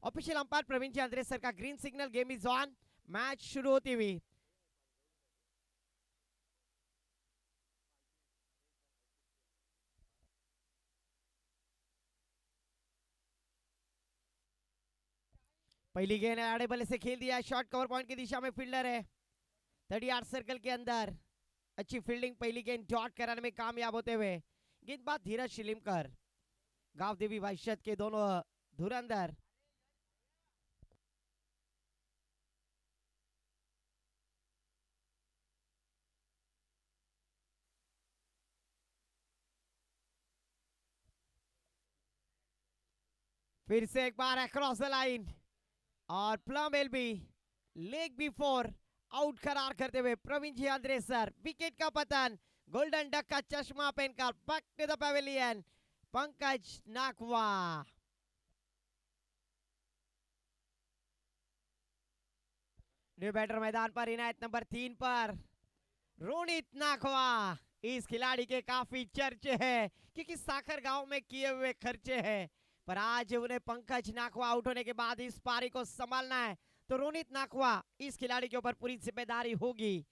Official umpire Praveen जी Andure sir का green signal, game is on, match शुरू होती हुई। पहली गेंद आड़े बल्ले से खेल दिया, शॉर्ट कवर पॉइंट की दिशा में फील्डर है 38 सर्कल के अंदर। अच्छी फील्डिंग, पहली गेंद डॉट कराने में कामयाब होते हुए। गेंदबाज धीरज शिलिमकर, गांव देवी वैश्यत के दोनों धुरंधर। फिर से एक बार अक्रॉस द लाइन और plumb LB leg before out करार करते हुए प्रवीण जी आंद्रे सर। विकेट का पतन, गोल्डन डक का चश्मा पहनकर back to the pavilion Pankaj Nakwa. New batter मैदान पर इनायत नंबर 3 पर रोनित नाखवा। इस खिलाड़ी के काफी चर्चे हैं क्योंकि साखर गांव में किए हुए खर्चे हैं, पर आज उन्हें पंकज नाखवा आउट होने के बाद इस पारी को संभालना है। तो रोनित नाखवा इस खिलाड़ी के ऊपर पूरी जिम्मेदारी होगी,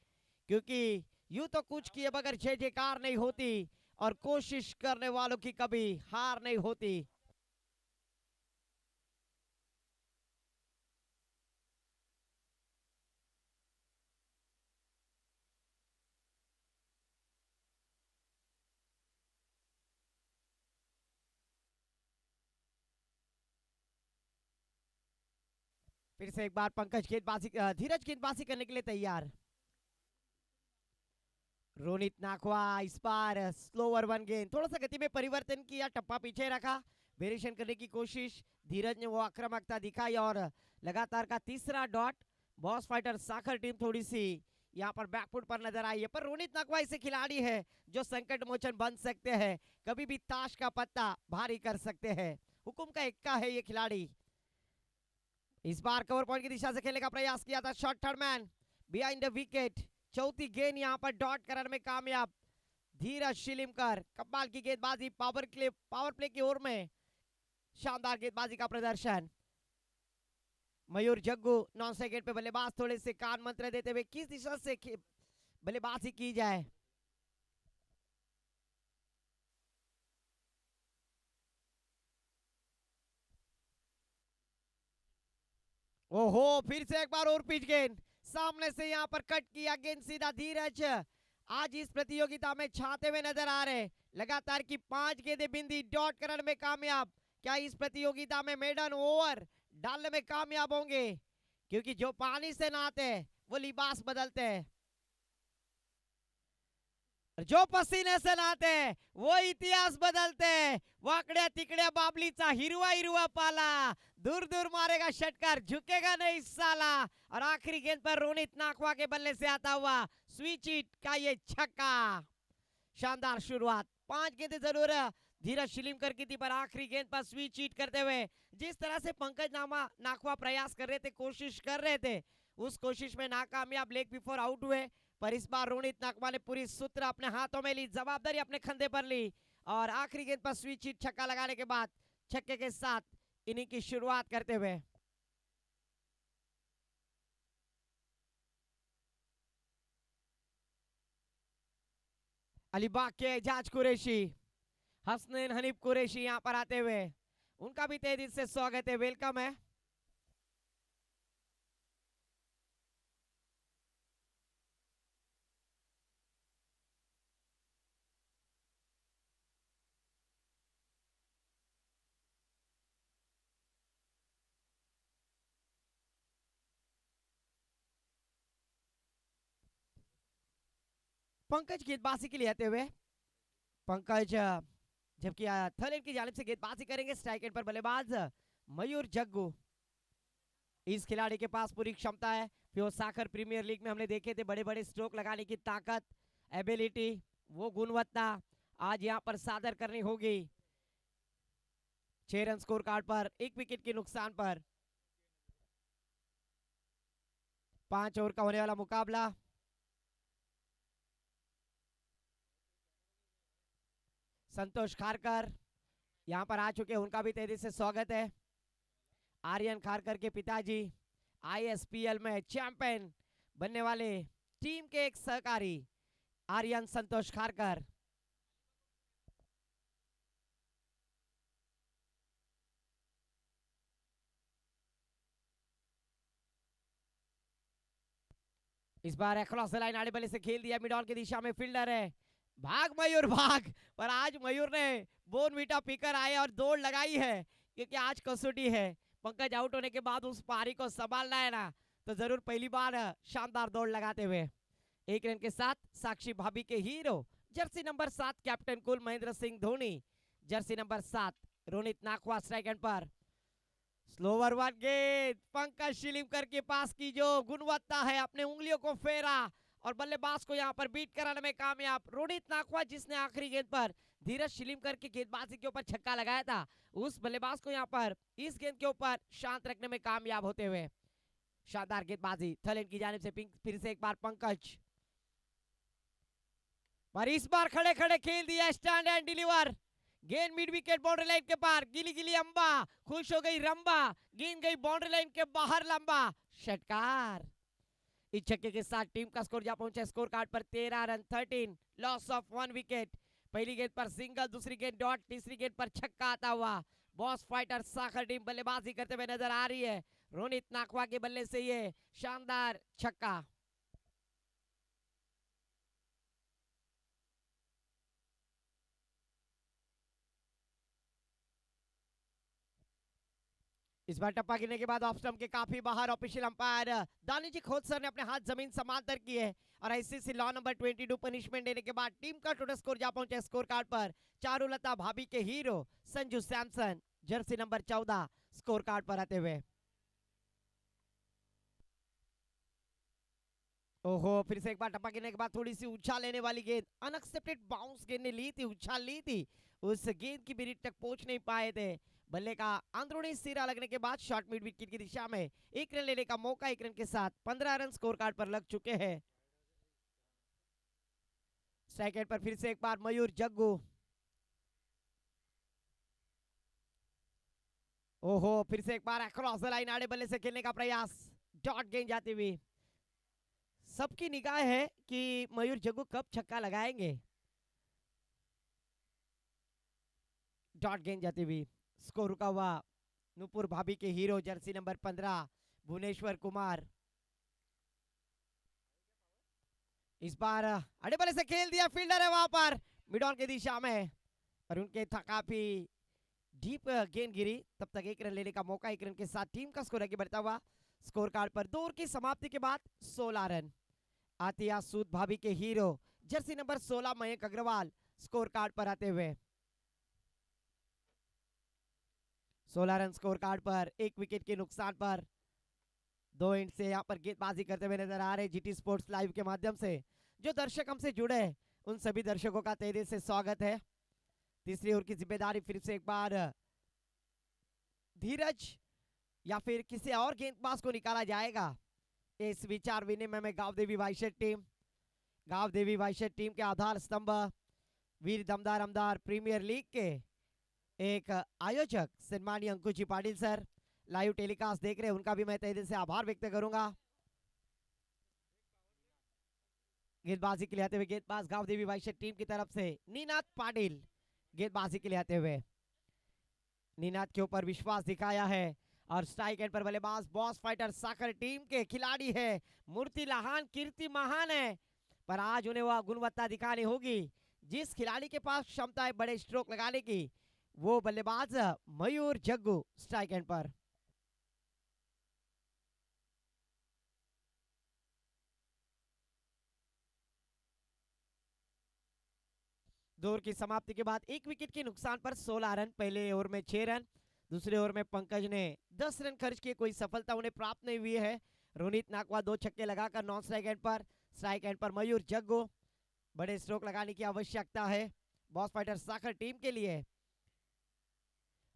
क्योंकि यूं तो कुछ किए बगैर जय जयकार नहीं होती और कोशिश करने वालों की कभी हार नहीं होती। फिर से एक बार पंकज गेंदबाजी, धीरज गेंदबाजी करने के लिए तैयार। रोनित नाखवा इस बार स्लोवर वन गेंद, थोड़ा सा गति में परिवर्तन किया, टप्पा पीछे रखा, वेरिएशन करने की कोशिश। धीरज ने वो आक्रामकता दिखाई और लगातार का तीसरा डॉट। बॉस फाइटर साखर टीम थोड़ी सी यहाँ पर बैकफुट पर नजर आई है, पर रोनित नाखवा ऐसे खिलाड़ी है जो संकट मोचन बन सकते हैं, कभी भी ताश का पत्ता भारी कर सकते हैं। हुकुम का इक्का है ये खिलाड़ी। इस बार कवर पॉइंट की दिशा से खेलने का प्रयास किया था, short third man behind the wicket. चौथी गेंद यहां पर डॉट कराने में कामयाब धीरज शिलिमकर। कमाल की गेंदबाजी, पावर प्ले की ओर में शानदार गेंदबाजी का प्रदर्शन। मयूर जग्गू नॉन सेकेंड पे बल्लेबाज थोड़े से कान मंत्र देते हुए किस दिशा से बल्लेबाजी की जाए। ओहो, फिर से एक बार और पिच गेंद सामने से यहां पर कट किया, गेंद सीधा। धीरज आज इस प्रतियोगिता में छाते हुए नजर आ रहे, लगातार की 5 गेंदें बिंदी डॉट करने में कामयाब। क्या इस प्रतियोगिता में मेडन ओवर डालने में कामयाब होंगे? क्योंकि जो पानी से नहाते हैं वो लिबास बदलते हैं, जो पसीने से नहाते हैं वो इतिहास बदलते हैं। वाकड्या तिकड्या बाबलीचा हिरवा हिरवा पाला, दूर दूर मारेगा षटकार, झुकेगा नहीं साला। और आखिरी गेंद पर रोनित नाखवा के बल्ले से आता हुआ स्विच हिट का ये छक्का। शानदार शुरुआत, 5 गेंदें जरूर धीरज शिलिमकर की थी, पर आखिरी गेंद पर स्विच हिट करते हुए जिस तरह से पंकज नाखवा प्रयास कर रहे थे, कोशिश कर रहे थे, उस कोशिश में नाकामयाब, लेग बिफोर आउट हुए। पर इस बार रोनित नाखवा ने पूरी सूत्र अपने हाथों में ली, जवाबदारी अपने कंधे पर ली और आखिरी गेंद पर स्विच हिट छक्का लगाने के बाद छक्के के साथ इनिंग की शुरुआत करते हुए। अलीबाग के एजाज कुरैशी, हसनैन हनीफ कुरैशी यहाँ पर आते हुए, उनका भी तहे दिल से स्वागत है, वेलकम है। पंकज गेंदबाजी के लिए आते हुए, पंकज जबकि थलेन की जानिब से गेंदबाजी करेंगे। स्ट्राइक एंड पर बल्लेबाज मयूर जग्गू। इस खिलाड़ी के पास पूरी क्षमता है, प्योर साखर प्रीमियर लीग में हमने देखे थे, बड़े बड़े स्ट्रोक लगाने की ताकत, एबिलिटी, वो गुणवत्ता आज यहां पर सादर करनी होगी। 6 रन स्कोर कार्ड पर, 1 विकेट के नुकसान पर 5 ओवर का होने वाला मुकाबला। संतोष खारकर यहां पर आ चुके हैं, उनका भी तेजी से स्वागत है। आर्यन खारकर के पिताजी आईएसपीएल में चैंपियन बनने वाले टीम के एक सहकारी आर्यन संतोष खारकर। इस बार अक्रॉस द लाइन आड़े बल्ले से खेल दिया, मिड ऑन की दिशा में फील्डर है, भाग मयूर भाग। पर आज मयूर ने बोनवीटा पीकर आए और दौड़ लगाई है, क्योंकि आज कसौटी है। पंकज आउट होने के बाद उस पारी को संभालना है ना, तो जरूर पहली बार शानदार दौड़ लगाते हुए एक रन के साथ साक्षी भाभी के hero jersey number 7 captain cool Mahendra Singh Dhoni, jersey number 7 Ronit Nakhwa strike end पर। स्लोवर वन गेंद पंकज शिलीमकर के पास की जो गुणवत्ता है, अपने उंगलियों को फेरा और बल्लेबाज को यहां पर बीट कराने में कामयाब। रोनित नाखवा जिसने आखिरी गेंद पर धीरज शिलीमकर की गेंदबाजी के ऊपर छक्का लगाया था, उस बल्लेबाज को यहां पर इस गेंद के ऊपर शांत रखने में कामयाब होते हुए शानदार गेंदबाजी थलेन की जानिब से फिर से एक बार पंकज, पर इस बार खड़े खड़े खेल दिया स्टैंड एंड डिलीवर। गेंद मिड विकेट बाउंड्री लाइन के पार, गिली गिली अंबा, खुश हो गई रंबा, गेंद गई बाउंड्री लाइन के बाहर लंबा, षटकार। इस छक्के के साथ टीम का स्कोर जा पहुंचा score card per 13 run 13 loss of 1 wicket. पहली गेंद पर सिंगल, दूसरी गेंद डॉट, तीसरी गेंद पर छक्का आता हुआ बॉस फाइटर साखर टीम बल्लेबाजी करते हुए नजर आ रही है। रोनित नाखवा के बल्ले से ये शानदार छक्का। इस बार टप्पा गिरने के बाद ऑफ स्टंप के काफी बाहर ऑफिशियल अंपायर दानीजी खोत सर ने अपने हाथ जमीन समांतर किए और आईसीसी लॉ नंबर 22 पनिशमेंट देने के बाद टीम का टोटल स्कोर जा पहुंचा स्कोर कार्ड पर चारुलता भाभी के hero Sanju Samson, jersey number 14 score card पर आते हुए। ओहो, फिर से एक बार टप्पा गिरने के बाद थोड़ी सी उछाल लेने वाली गेंद, अनएक्सपेक्टेड बाउंस गेंद ने ली थी, उछाल ली थी, उस गेंद की मिनट तक पहुंच नहीं पाए थे। बल्ले का अंदरूनी सिरा लगने के बाद शॉर्ट मिड विकेट की दिशा में एक रन लेने का मौका, एक रन के साथ 15 रन स्कोर कार्ड पर लग चुके हैं। स्ट्राइक एंड पर फिर से एक बार मयूर जग्गू, ओहो, फिर से एक बार अक्रॉस द लाइन आड़े बल्ले से खेलने का प्रयास, डॉट गेंद जाती हुई। सबकी निगाह है कि मयूर जग्गू कब छक्का लगाएंगे। डॉट गेंद जाती हुई, स्कोर रुका हुआ नुपुर भाभी के hero jersey number 15 Bhuvneshwar Kumar. इस बार अड़े बल्ले से खेल दिया, फील्डर है वहां पर मिड ऑन की दिशा में और उनके काफी डीप गेंद गिरी, तब तक एक रन लेने का मौका, एक रन के साथ टीम का स्कोर आगे बढ़ता हुआ स्कोर कार्ड पर 2 ओवर की समाप्ति के बाद 16 रन। आतिया सूद भाभी के hero jersey number 16 Mayank Agarwal score card पर आते हुए 16 रन स्कोर कार्ड पर, एक विकेट के नुकसान पर 2 इंच से यहाँ पर गेंदबाजी करते हुए नजर आ रहे जीटी स्पोर्ट्स लाइव के माध्यम से जो दर्शक हमसे जुड़े उन सभी दर्शकों का तहे दिल से स्वागत है। तीसरी ओवर की जिम्मेदारी फिर से एक बार धीरज या फिर किसी और गेंदबाज को निकाला जाएगा। इस विचार विनिमय में गांव देवी वाइशेट टीम के आधार स्तंभ वीर दमदार अमदार प्रीमियर लीग के एक आयोजक सन्माननीय अंकुश जी पाटिल सर लाइव टेलीकास्ट देख रहे हैं, उनका भी मैं तहे दिल से आभार व्यक्त करूंगा। गेंदबाजी के लिए आते हुए गेंदबाज गांव देवी वाइशेट टीम की तरफ से नीनाथ पाटिल गेंदबाजी के लिए आते हुए, नीनाथ के ऊपर विश्वास दिखाया है और स्ट्राइक एंड पर बल्लेबाज बॉस फाइटर साकर टीम के खिलाड़ी है, मूर्ति लहान कीर्ति महान है, पर आज उन्हें वह गुणवत्ता दिखानी होगी जिस खिलाड़ी के पास क्षमता है बड़े स्ट्रोक लगाने की, वो बल्लेबाज मयूर जग्गू स्ट्राइक एंड पर। दो ओवर की समाप्ति के बाद एक विकेट के नुकसान पर 16 रन, पहले ओवर में 6 रन, दूसरे ओवर में पंकज ने 10 रन खर्च किए, कोई सफलता उन्हें प्राप्त नहीं हुई है। रोनित नाकवा 2 छक्के लगाकर नॉन स्ट्राइक एंड पर मयूर जग्गू, बड़े स्ट्रोक लगाने की आवश्यकता है बॉस फाइटर साकर टीम के लिए।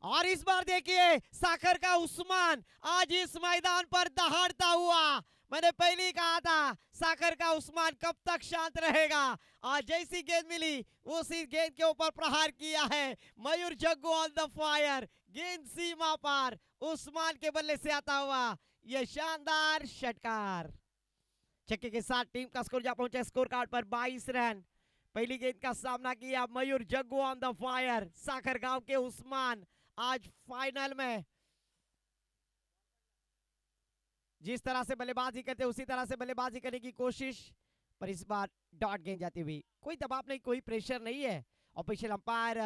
और इस बार देखिए साकर का उस्मान आज इस मैदान पर दहाड़ता हुआ, मैंने पहले ही कहा था साकर का उस्मान कब तक शांत रहेगा, आज जैसी गेंद मिली उसी गेंद के ऊपर प्रहार किया है Mayur Jaggu on the fire. गेंद सीमा पार, उस्मान के बल्ले से आता हुआ यह शानदार षटकार। छक्के के साथ टीम का स्कोर जा पहुंचा स्कोर कार्ड पर 22 रन। पहली गेंद का सामना किया Mayur Jaggu on the fire. Sakhargaon के उस्मान आज फाइनल में जिस तरह से बल्लेबाजी करते उसी तरह से बल्लेबाजी करने की कोशिश, पर इस बार डॉट गेंद जाती हुई। कोई दबाव नहीं, कोई प्रेशर नहीं है। ऑफिशियल अंपायर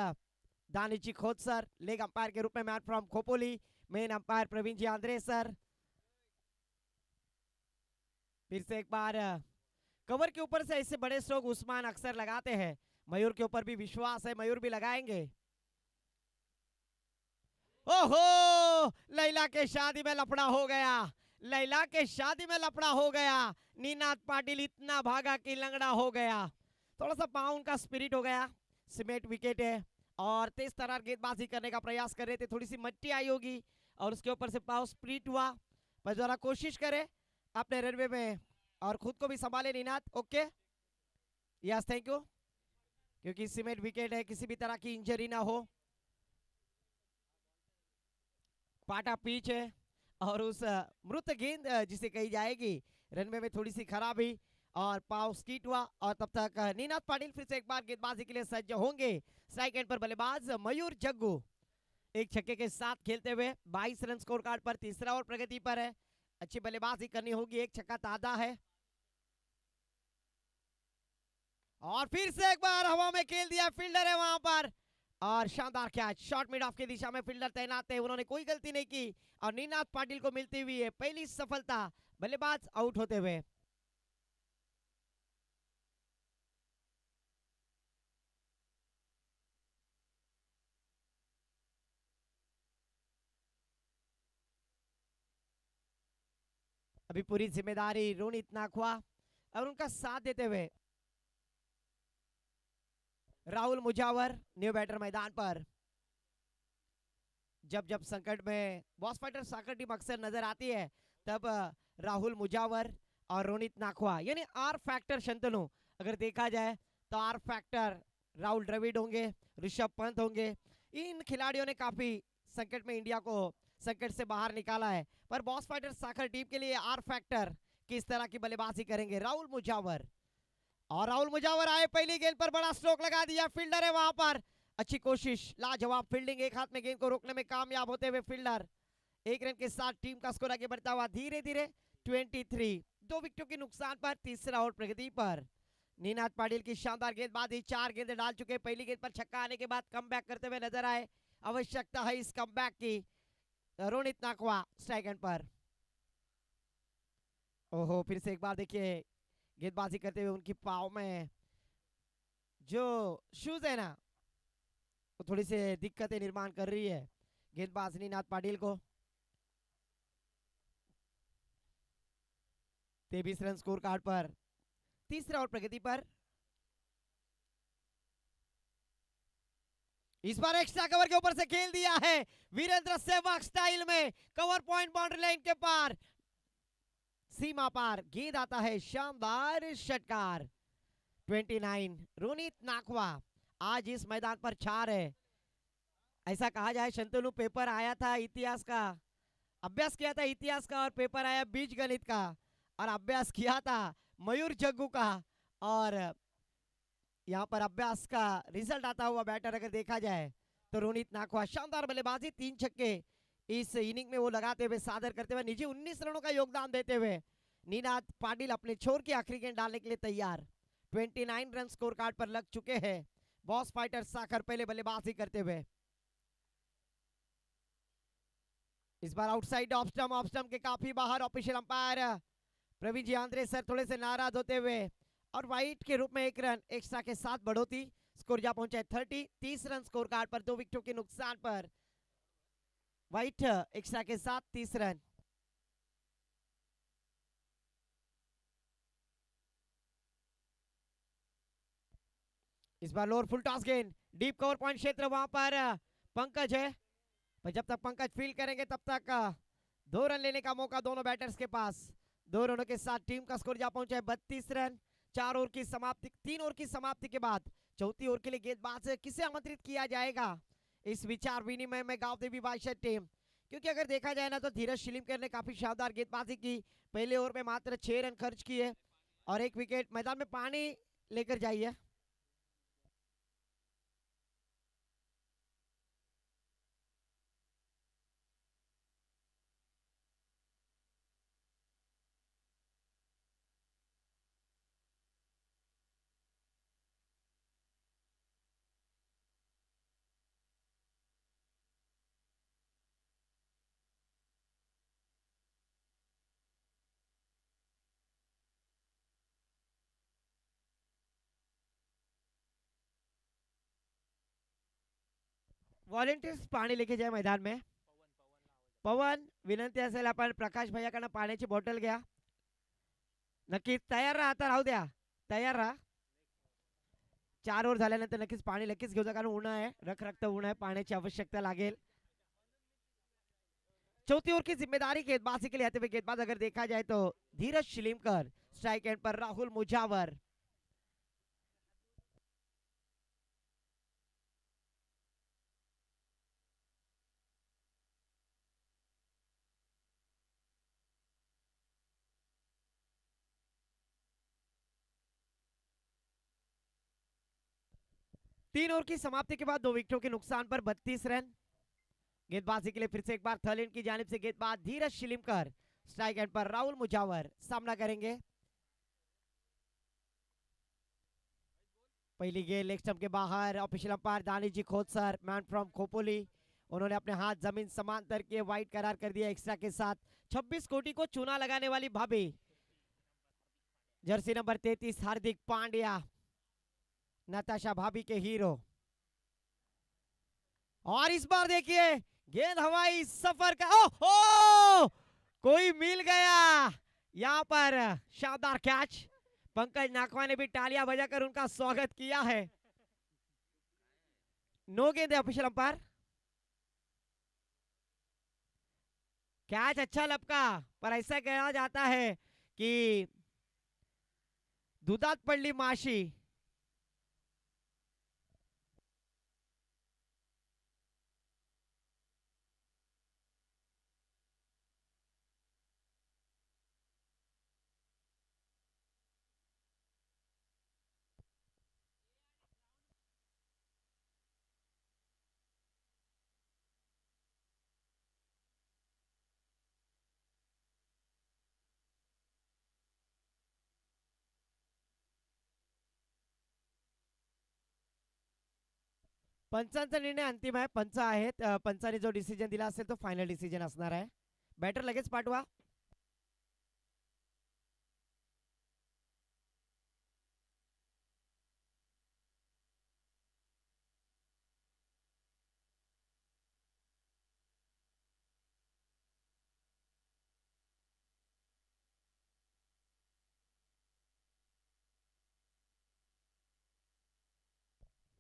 दानिची खोद सर, लेग अंपायर के रूप में man from Khopoli, main umpire Praveen G Andre sir. फिर से एक बार कवर के ऊपर से ऐसे बड़े स्ट्रोक उस्मान अक्सर लगाते हैं। मयूर के ऊपर भी विश्वास है, मयूर भी लगाएंगे। ओहो, लैला के शादी में लफड़ा हो गया, लैला के शादी में लफड़ा हो गया। नीनाद पाटिल इतना भागा कि लंगड़ा हो गया। थोड़ा सा पाउन का स्पिरिट हो गया। सीमेंट विकेट है और तेज तरार गेंदबाजी करने का प्रयास कर रहे थे, थोड़ी सी मट्टी आई होगी और उसके ऊपर से पाव स्प्रिट हुआ। पर जरा कोशिश करे अपने रनवे में और खुद को भी संभाले Ninad. Okay, yes, thank you. क्योंकि सीमेंट विकेट है, किसी भी तरह की इंजरी ना हो। पाटा पिच है और उस मृत गेंद जिसे कही जाएगी रनवे में थोड़ी सी खराबी और पाव स्कीट हुआ। और तब तक नीनाद पाटिल फिर से एक बार गेंदबाजी के लिए सज्ज होंगे। स्ट्राइक एंड पर बल्लेबाज मयूर जग्गू एक छक्के के साथ खेलते हुए 22 रन स्कोर कार्ड पर, तीसरा और प्रगति पर है। अच्छी बल्लेबाजी करनी होगी, एक छक्का ताजा है। और फिर से एक बार हवा में खेल दिया, फील्डर है वहां पर और शानदार कैच। शॉर्ट मिड ऑफ की दिशा में फील्डर तैनात है, उन्होंने कोई गलती नहीं की और नीनाद पाटिल को मिलती हुई है पहली सफलता, बल्लेबाज आउट होते हुए। अभी पूरी जिम्मेदारी रोनित नाखवा और उनका साथ देते हुए राहुल मुजावर न्यू बैटर मैदान पर। जब जब संकट में बॉस फाइटर साकर टीम अक्सर नजर आती है तब राहुल मुजावर और रोनित नाखवा यानी आर फैक्टर शंतनु, अगर देखा जाए तो आर फैक्टर राहुल द्रविड़ होंगे, ऋषभ पंत होंगे। इन खिलाड़ियों ने काफी संकट में इंडिया को संकट से बाहर निकाला है। पर बॉस फाइटर साकर टीम के लिए आर फैक्टर किस तरह की बल्लेबाजी करेंगे राहुल मुजावर। और राहुल मुजावर आए, पहली गेंद पर बड़ा स्ट्रोक लगा दिया, फील्डर है वहां पर। अच्छी कोशिश, लाजवाब फील्डिंग, एक हाथ में गेंद को रोकने में कामयाब होते हुए फील्डर। एक रन के साथ टीम का स्कोर आगे बढ़ता हुआ धीरे धीरे 23, 2 विकेटों के नुकसान पर, तीसरा और प्रगति पर। नीनाद पाटिल की शानदार गेंदबाजी, 4 गेंदें डाल चुके। पहली गेंद पर छक्का आने के बाद कमबैक करते हुए नजर आए, आवश्यकता है इस कमबैक की। रोनित नाखवा स्ट्राइक एंड पर। ओहो, फिर से एक बार देखिए गेंदबाजी करते हुए उनकी पाव में जो शूज है ना वो थोड़ी सी दिक्कतें निर्माण कर रही है गेंदबाज नीनाद पाटिल को। 23 रन स्कोर कार्ड पर, तीसरा और प्रगति पर। इस बार एक्स्ट्रा कवर के ऊपर से खेल दिया है वीरेंद्र सहवाग स्टाइल में, कवर पॉइंट बाउंड्री लाइन के पार, सीमा पार गेंद आता है, शानदार षटकार। 29, रोनित नाखवा आज इस मैदान पर छा रहे। ऐसा कहा जाए शंतनु पेपर आया था इतिहास का, अभ्यास किया था इतिहास का और पेपर आया बीज गणित का और अभ्यास किया था मयूर जग्गू का और यहाँ पर अभ्यास का रिजल्ट आता हुआ बैटर अगर देखा जाए तो रोनित नाखवा। शानदार बल्लेबाजी, 3 छक्के इस इनिंग में वो लगाते हुए सादर करते हुए निजी 19 रनों का योगदान देते हुए नीनाद पाटिल अपने छोर की आखिरी गेंद डालने के लिए तैयार। 29 रन स्कोर कार्ड पर लग चुके हैं बॉस फाइटर साकर पहले बल्लेबाजी करते हुए। इस बार आउटसाइड ऑफ स्टंप के काफी बाहर। ऑफिशियल अंपायर प्रवीण जी आंद्रे सर थोड़े से नाराज होते हुए और वाइट के रूप में 1 रन एक्स्ट्रा के साथ बढ़ोतरी, स्कोर जा पहुंचा है 30 रन स्कोर कार्ड पर, 2 विकेटों के नुकसान पर। वाइट एक्स्ट्रा के साथ 30 रन। इस बार लोअर फुल टॉस गेंद, डीप कवर पॉइंट क्षेत्र, वहां पर पंकज है, पर जब तक पंकज फील्ड करेंगे तब तक 2 रन लेने का मौका दोनों बैटर्स के पास। 2 रनों के साथ टीम का स्कोर जा पहुंचा है 32 रन। 4 ओवर की समाप्ति, 3 ओवर की समाप्ति के बाद चौथी ओवर के लिए गेंदबाज किसे आमंत्रित किया जाएगा, इस विचार विनिमय में गांव देवी बादशाह टीम, क्योंकि अगर देखा जाए ना तो धीरज शिलीमकर ने काफी शानदार गेंदबाजी की, पहले ओवर में मात्र 6 रन खर्च किए और 1 विकेट। मैदान में पानी लेकर जाइए। व्हॉलेंटियर्स पाणी लेके जाए मैदान में। पवन, विनंती असेल आपण प्रकाश भैयाकडनं पाण्याची बॉटल घ्या। नक्कीच तयार राहा, आता राहू द्या, तयार राहा। 4 ओव्हर झाल्यानंतर नक्कीच पाणी नक्कीच घेऊ, कारण ऊन आहे, रखरखतं ऊन आहे, पाण्याची आवश्यकता लागेल। चौथी ओवर की जिम्मेदारी गेंदबाजी के लिए आते हुए गेंदबाज अगर देखा जाए तो धीरज शिलीमकर, स्ट्राइक एंड पर राहुल मुजावर। तीन ओवर की समाप्ति के बाद 2 विकेटों के नुकसान पर 32 रन। गेंदबाजी के लिए फिर से एक बार थर्लिन की जानिब से गेंदबाज धीरज शिलीमकर, स्ट्राइक एंड पर राहुल मुजावर सामना करेंगे। पहली गेंद लेग स्टंप के बाहर, ऑफिशियल अंपायर दानी जी खोदसर, मैन फ्रॉम खोपोली, उन्होंने अपने हाथ जमीन समांतर किए, वाइड करार कर दिया एक्स्ट्रा के साथ। 26 कोटी को चूना लगाने वाली भाभी जर्सी नंबर 33 हार्दिक पांड्या, नताशा भाभी के हीरो। और इस बार देखिए गेंद हवाई सफर का, ओहो, कोई मिल गया यहां पर, शानदार कैच। पंकज नाकवा ने भी तालियां बजाकर उनका स्वागत किया है। नो गेंद है ऑफिशियल अंपायर। कैच अच्छा लपका, पर ऐसा कहा जाता है कि दुधात पडली माशी। पंचांचा निर्णय अंतिम आहे, पंच आहेत, पंचाने जो डिसिजन दिला असेल तो फायनल डिसिजन असणार आहे। बॅटर लगेच पाठवा।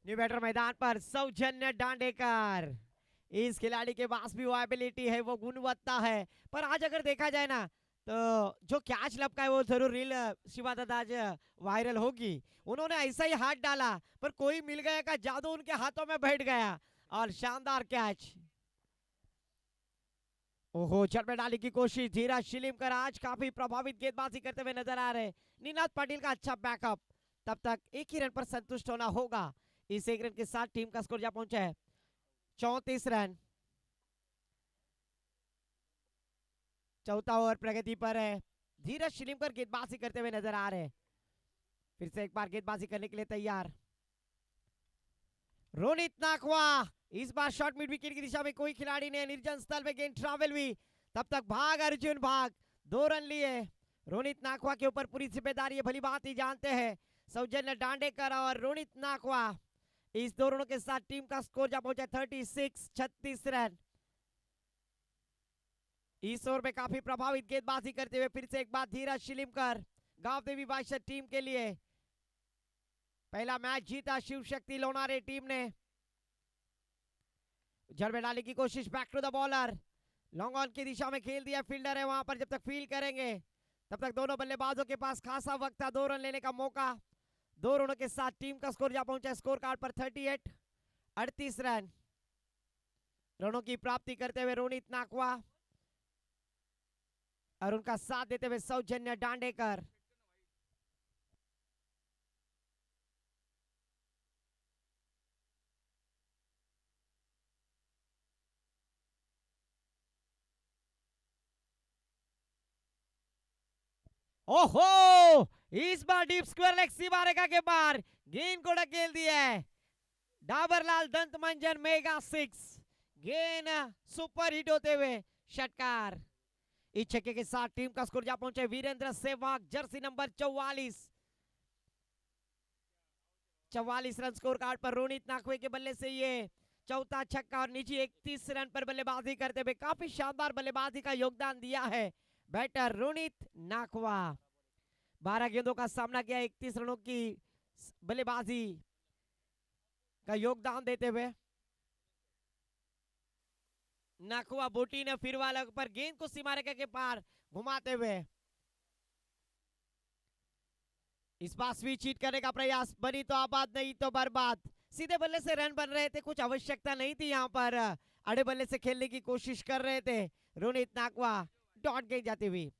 न्यू बैटर मैदान पर सौजन्य दांडेकर। इस खिलाड़ी के पास भी वो एबिलिटी है, वो गुणवत्ता है, पर आज अगर देखा जाए ना तो जो कैच लपका है वो जरूर रील शिवादादा आज वायरल होगी। उन्होंने ऐसा ही हाथ डाला पर कोई मिल गया का जादू उनके हाथों में बैठ गया और शानदार कैच। ओहो, चट में डालने की कोशिश, धीरज शिलीमकर आज काफी प्रभावित गेंदबाजी करते हुए नजर आ रहे। निनाद पाटिल का अच्छा बैकअप, तब तक एक ही रन पर संतुष्ट होना होगा। इस एक रन के साथ टीम का स्कोर जा पहुंचा है 34 रन। चौथा ओवर प्रगति पर है, धीरज शिलीमकर गेंदबाजी करते हुए नजर आ रहे। फिर से एक बार गेंदबाजी करने के लिए तैयार रोनित नाकवा। इस बार शॉट मिड विकेट की दिशा में कोई खिलाड़ी ने, निर्जन स्थल में गेंद ट्रैवल हुई, तब तक भाग अर्जुन भाग, 2 रन लिए। रोनित नाकवा के ऊपर पूरी जिम्मेदारी है, भली बात ही जानते हैं सौजन्य दांडेकर और रोनित नाकवा। इस दोनों के साथ टीम का स्कोर जा पहुंचा 36 रन। इस ओवर में काफी प्रभावित गेंदबाजी करते हुए फिर से एक बार धीरज शिलीमकर, गांव देवी बादशाह टीम के लिए पहला मैच जीता शिव शक्ति लोनारे टीम ने। जड़ में डालने की कोशिश, back to the bowler, long on की दिशा में खेल दिया, फील्डर है वहां पर, जब तक फील्ड करेंगे तब तक दोनों बल्लेबाजों के पास खासा वक्त था 2 रन लेने का मौका। 2 रनों के साथ टीम का स्कोर जा पहुंचा स्कोर कार्ड पर 38 रन। रनों की प्राप्ति करते हुए रोनित नाकवा और उनका साथ देते हुए सौजन्य दांडेकर। ओहो, इस बार डीप स्क्वायर लेग सीमा रेखा के पार गेंद को ढकेल दिया है डाबरलाल दंत मंजन। मेगा सिक्स, गेंद सुपर हिट होते हुए षटकार। इस छक्के के साथ टीम का स्कोर जा पहुंचे Virender Sehwag, jersey number 44। 44 run score card पर रोनित नाकवे के बल्ले से ये चौथा छक्का और निजी 31 रन पर बल्लेबाजी करते हुए काफी शानदार बल्लेबाजी का योगदान दिया है बैटर रोनित नाकवा। 12 गेंदों का सामना किया, 31 रनों की बल्लेबाजी का योगदान देते हुए नाकवा बोटी ने फिर वाला पर गेंद को सीमा रेखा के पार घुमाते हुए इस बार स्विच हिट करने का प्रयास, बनी तो आबाद नहीं तो बर्बाद। सीधे बल्ले से रन बन रहे थे, कुछ आवश्यकता नहीं थी यहाँ पर अड़े बल्ले से खेलने की कोशिश कर रहे थे रोनित नाकवा। डॉट गेंद जाती हुई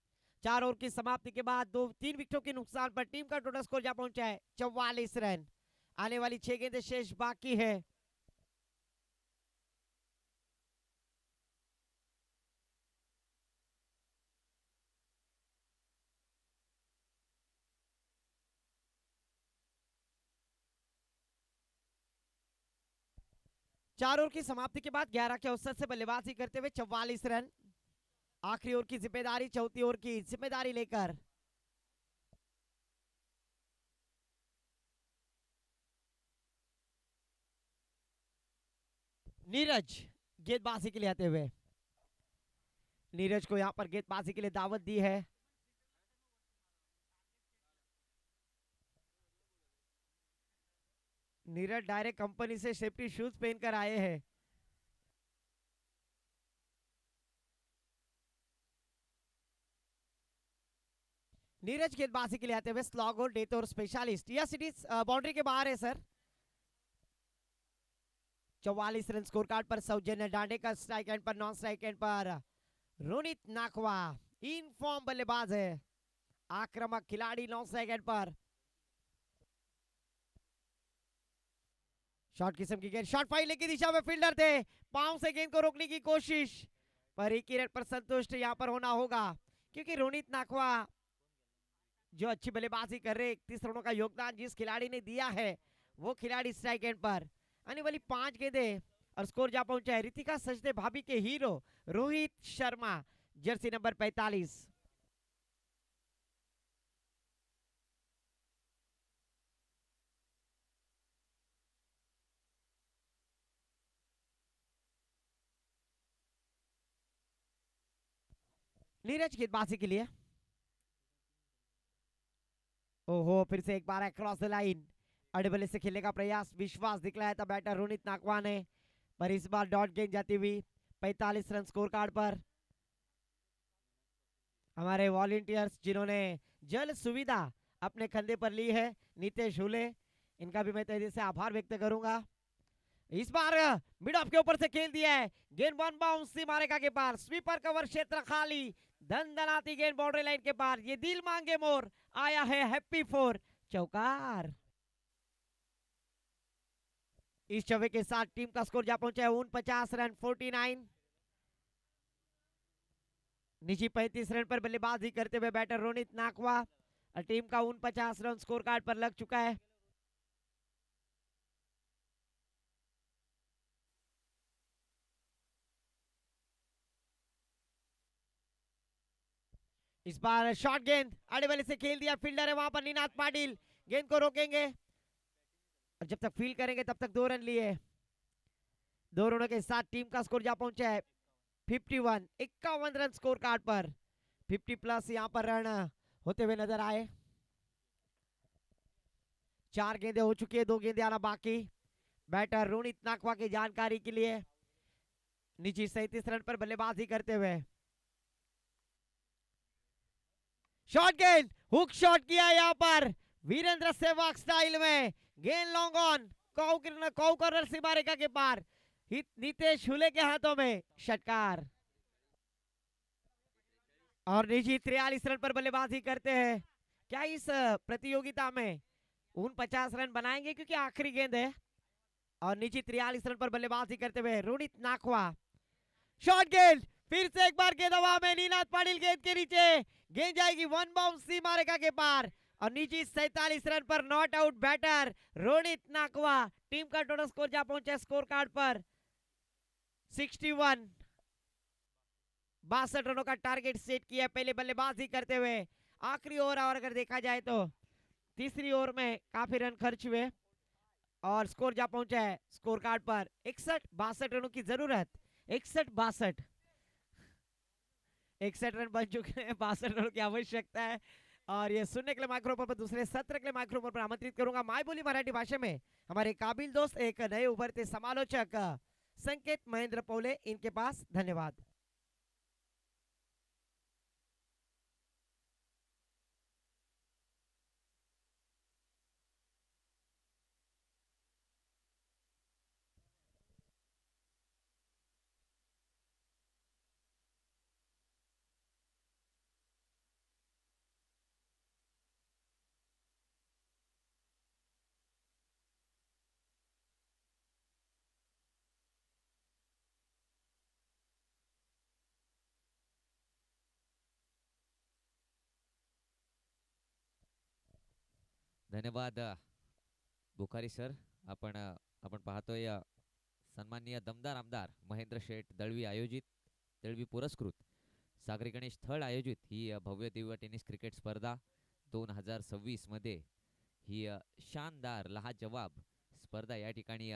4 ओवर की समाप्ति के बाद 3 विकेटों के नुकसान पर टीम का टोटल स्कोर जा पहुंचा है 44 रन। आने वाली 6 गेंदें शेष बाकी है। चार ओवर की समाप्ति के बाद 11 के औसत से बल्लेबाजी करते हुए 44 रन। आखिरी ओवर की जिम्मेदारी, चौथी ओवर की जिम्मेदारी लेकर नीरज गेंदबाजी के लिए आते हुए। नीरज को यहां पर गेंदबाजी के लिए दावत दी है। नीरज डायरेक्ट कंपनी से सेफ्टी शूज पहनकर आए हैं। नीरज गेंदबाजी के लिए आते हुए स्लॉग और डेथ और स्पेशलिस्ट, यह सिटी बाउंड्री के बाहर है सर। 44 रन स्कोर कार्ड पर सौजन्य दांडेकर, स्ट्राइक एंड पर, नॉन स्ट्राइक एंड पर रोनित नाकवा। इन फॉर्म बल्लेबाज है, आक्रामक खिलाड़ी। नॉन स्ट्राइक एंड पर शॉर्ट किस्म की गेंद, शॉर्ट फाइल की दिशा में फील्डर थे, पांव से गेंद को रोकने की कोशिश, पर एक ही रन पर संतुष्ट यहां पर होना होगा क्योंकि रोनित नाकवा जो अच्छी बल्लेबाजी कर रहे, 31 रनों का योगदान जिस खिलाड़ी ने दिया है वो खिलाड़ी स्ट्राइक एंड पर। आने वाली 5 गेंदें और स्कोर जा पहुंचा है रितिका सचदे भाभी के hero Rohit Sharma, jersey number 45। Neeraj गेंदबाजी के लिए, ओहो फिर से एक बार क्रॉस द लाइन, अड़े बल्ले से खेलने का प्रयास, विश्वास दिखलाया था बैटर रोनित नाकवा ने, पर इस बार डॉट गेंद जाती हुई 45 रन स्कोर कार्ड पर। हमारे वॉलंटियर्स जिन्होंने जल सुविधा अपने कंधे पर ली है, नितेश हुले, इनका भी मैं तेजी से आभार व्यक्त करूंगा। इस बार मिड ऑफ के ऊपर से खेल दिया है, गेंद वन बाउंस सीमा रेखा के पार, स्वीपर कवर क्षेत्र खाली, धनधनाती गेंद बाउंड्री लाइन के पार, ये दिल मांगे मोर आया है हैप्पी फोर, चौकार। इस चौके के साथ टीम का स्कोर जा पहुंचा है 49 रन 49। निजी 35 रन पर बल्लेबाजी करते हुए बैटर रोनित नाकवा और टीम का 49 रन स्कोर कार्ड पर लग चुका है। इस बार शॉर्ट गेंद आड़े वाले से खेल दिया, फील्डर है वहां पर निनाद पाटिल, गेंद को रोकेंगे और जब तक फील्ड करेंगे तब तक 2 रन लिए। 2 रनों के साथ टीम का स्कोर जा पहुंचा है 51, 51 रन स्कोर कार्ड पर। 50 प्लस यहां पर रन होते हुए नजर आए। 4 गेंदें हो चुकी है, 2 गेंदें आना बाकी। बैटर रोनित नाकवा की जानकारी के लिए निजी 37 रन पर बल्लेबाजी करते हुए शॉर्ट गेंद, हुक शॉट किया यहां पर वीरेंद्र सहवाग स्टाइल में, गेंद लॉन्ग ऑन कॉर्नर सीमा रेखा के पार, नितेश हुले के हाथों में षटकार। और निजी 43 रन पर बल्लेबाजी करते हैं। क्या इस प्रतियोगिता में 49 रन बनाएंगे क्योंकि आखिरी गेंद है। और निजी 43 रन पर बल्लेबाजी करते हुए रोनित नाखवा। शॉर्ट गेंद, फिर से एक बार गेंद हवा में, नीनाथ पाटिल गेंद के नीचे, गेंद जाएगी वन बाउंस सीमा रेखा के पार। और निजी 47 रन पर not out batter Ronit Nakwa. Team का टोटल स्कोर जा पहुंचा स्कोर कार्ड पर 61। 62 रनों का टारगेट सेट किया पहले बल्लेबाजी करते हुए। आखिरी ओवर और अगर देखा जाए तो तीसरी ओवर में काफी रन खर्च हुए और स्कोर जा पहुंचा है स्कोर कार्ड पर 61-62 रनों की जरूरत। 61-62, 61 रन बन चुके हैं, 62 रनों की आवश्यकता है। और ये सुनने के लिए माइक्रोफोन पर दूसरे सत्र के लिए माइक्रोफोन पर आमंत्रित करूंगा माय बोली मराठी भाषा में हमारे काबिल दोस्त एक नए उभरते समालोचक संकेत महेंद्र पौले, इनके पास। धन्यवाद। धन्यवाद बुखारी सर. आपण पाहतोय सन्माननीय दमदार आमदार महेंद्र शेठ दळवी आयोजित, दळवी पुरस्कृत, सागरी गणेश थळ आयोजित ही भव्य दिव्य टेनिस क्रिकेट स्पर्धा 2026 मध्ये ही शानदार लाजवाब स्पर्धा या ठिकाणी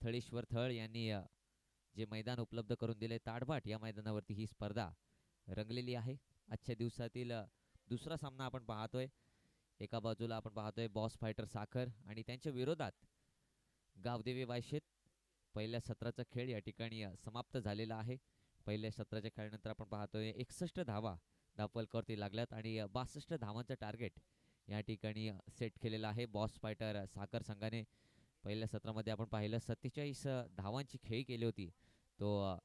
थळेश्वर थळ यांनी जे मैदान उपलब्ध करून दिले ताडभाट या मैदानावरती ही स्पर्धा रंगलेली आहे. आजच्या दिवसातील दुसरा सामना आपण पाहतोय. एका बाजूला आपण पाहतोय बॉस फायटर साखर आणि त्यांच्या विरोधात गावदेवी वायशेत. पहिल्या सत्राचा खेळ या ठिकाणी समाप्त झालेला आहे. पहिल्या सत्राच्या खेळानंतर आपण पाहतोय 61 धावा धावफलकावरती लागल्यात आणि 62 धावांचं टार्गेट या ठिकाणी सेट केलेलं आहे बॉस फायटर साखर संघाने. पहिल्या सत्रामध्ये आपण पाहिलं 47 धावांची खेळी केली होती. तो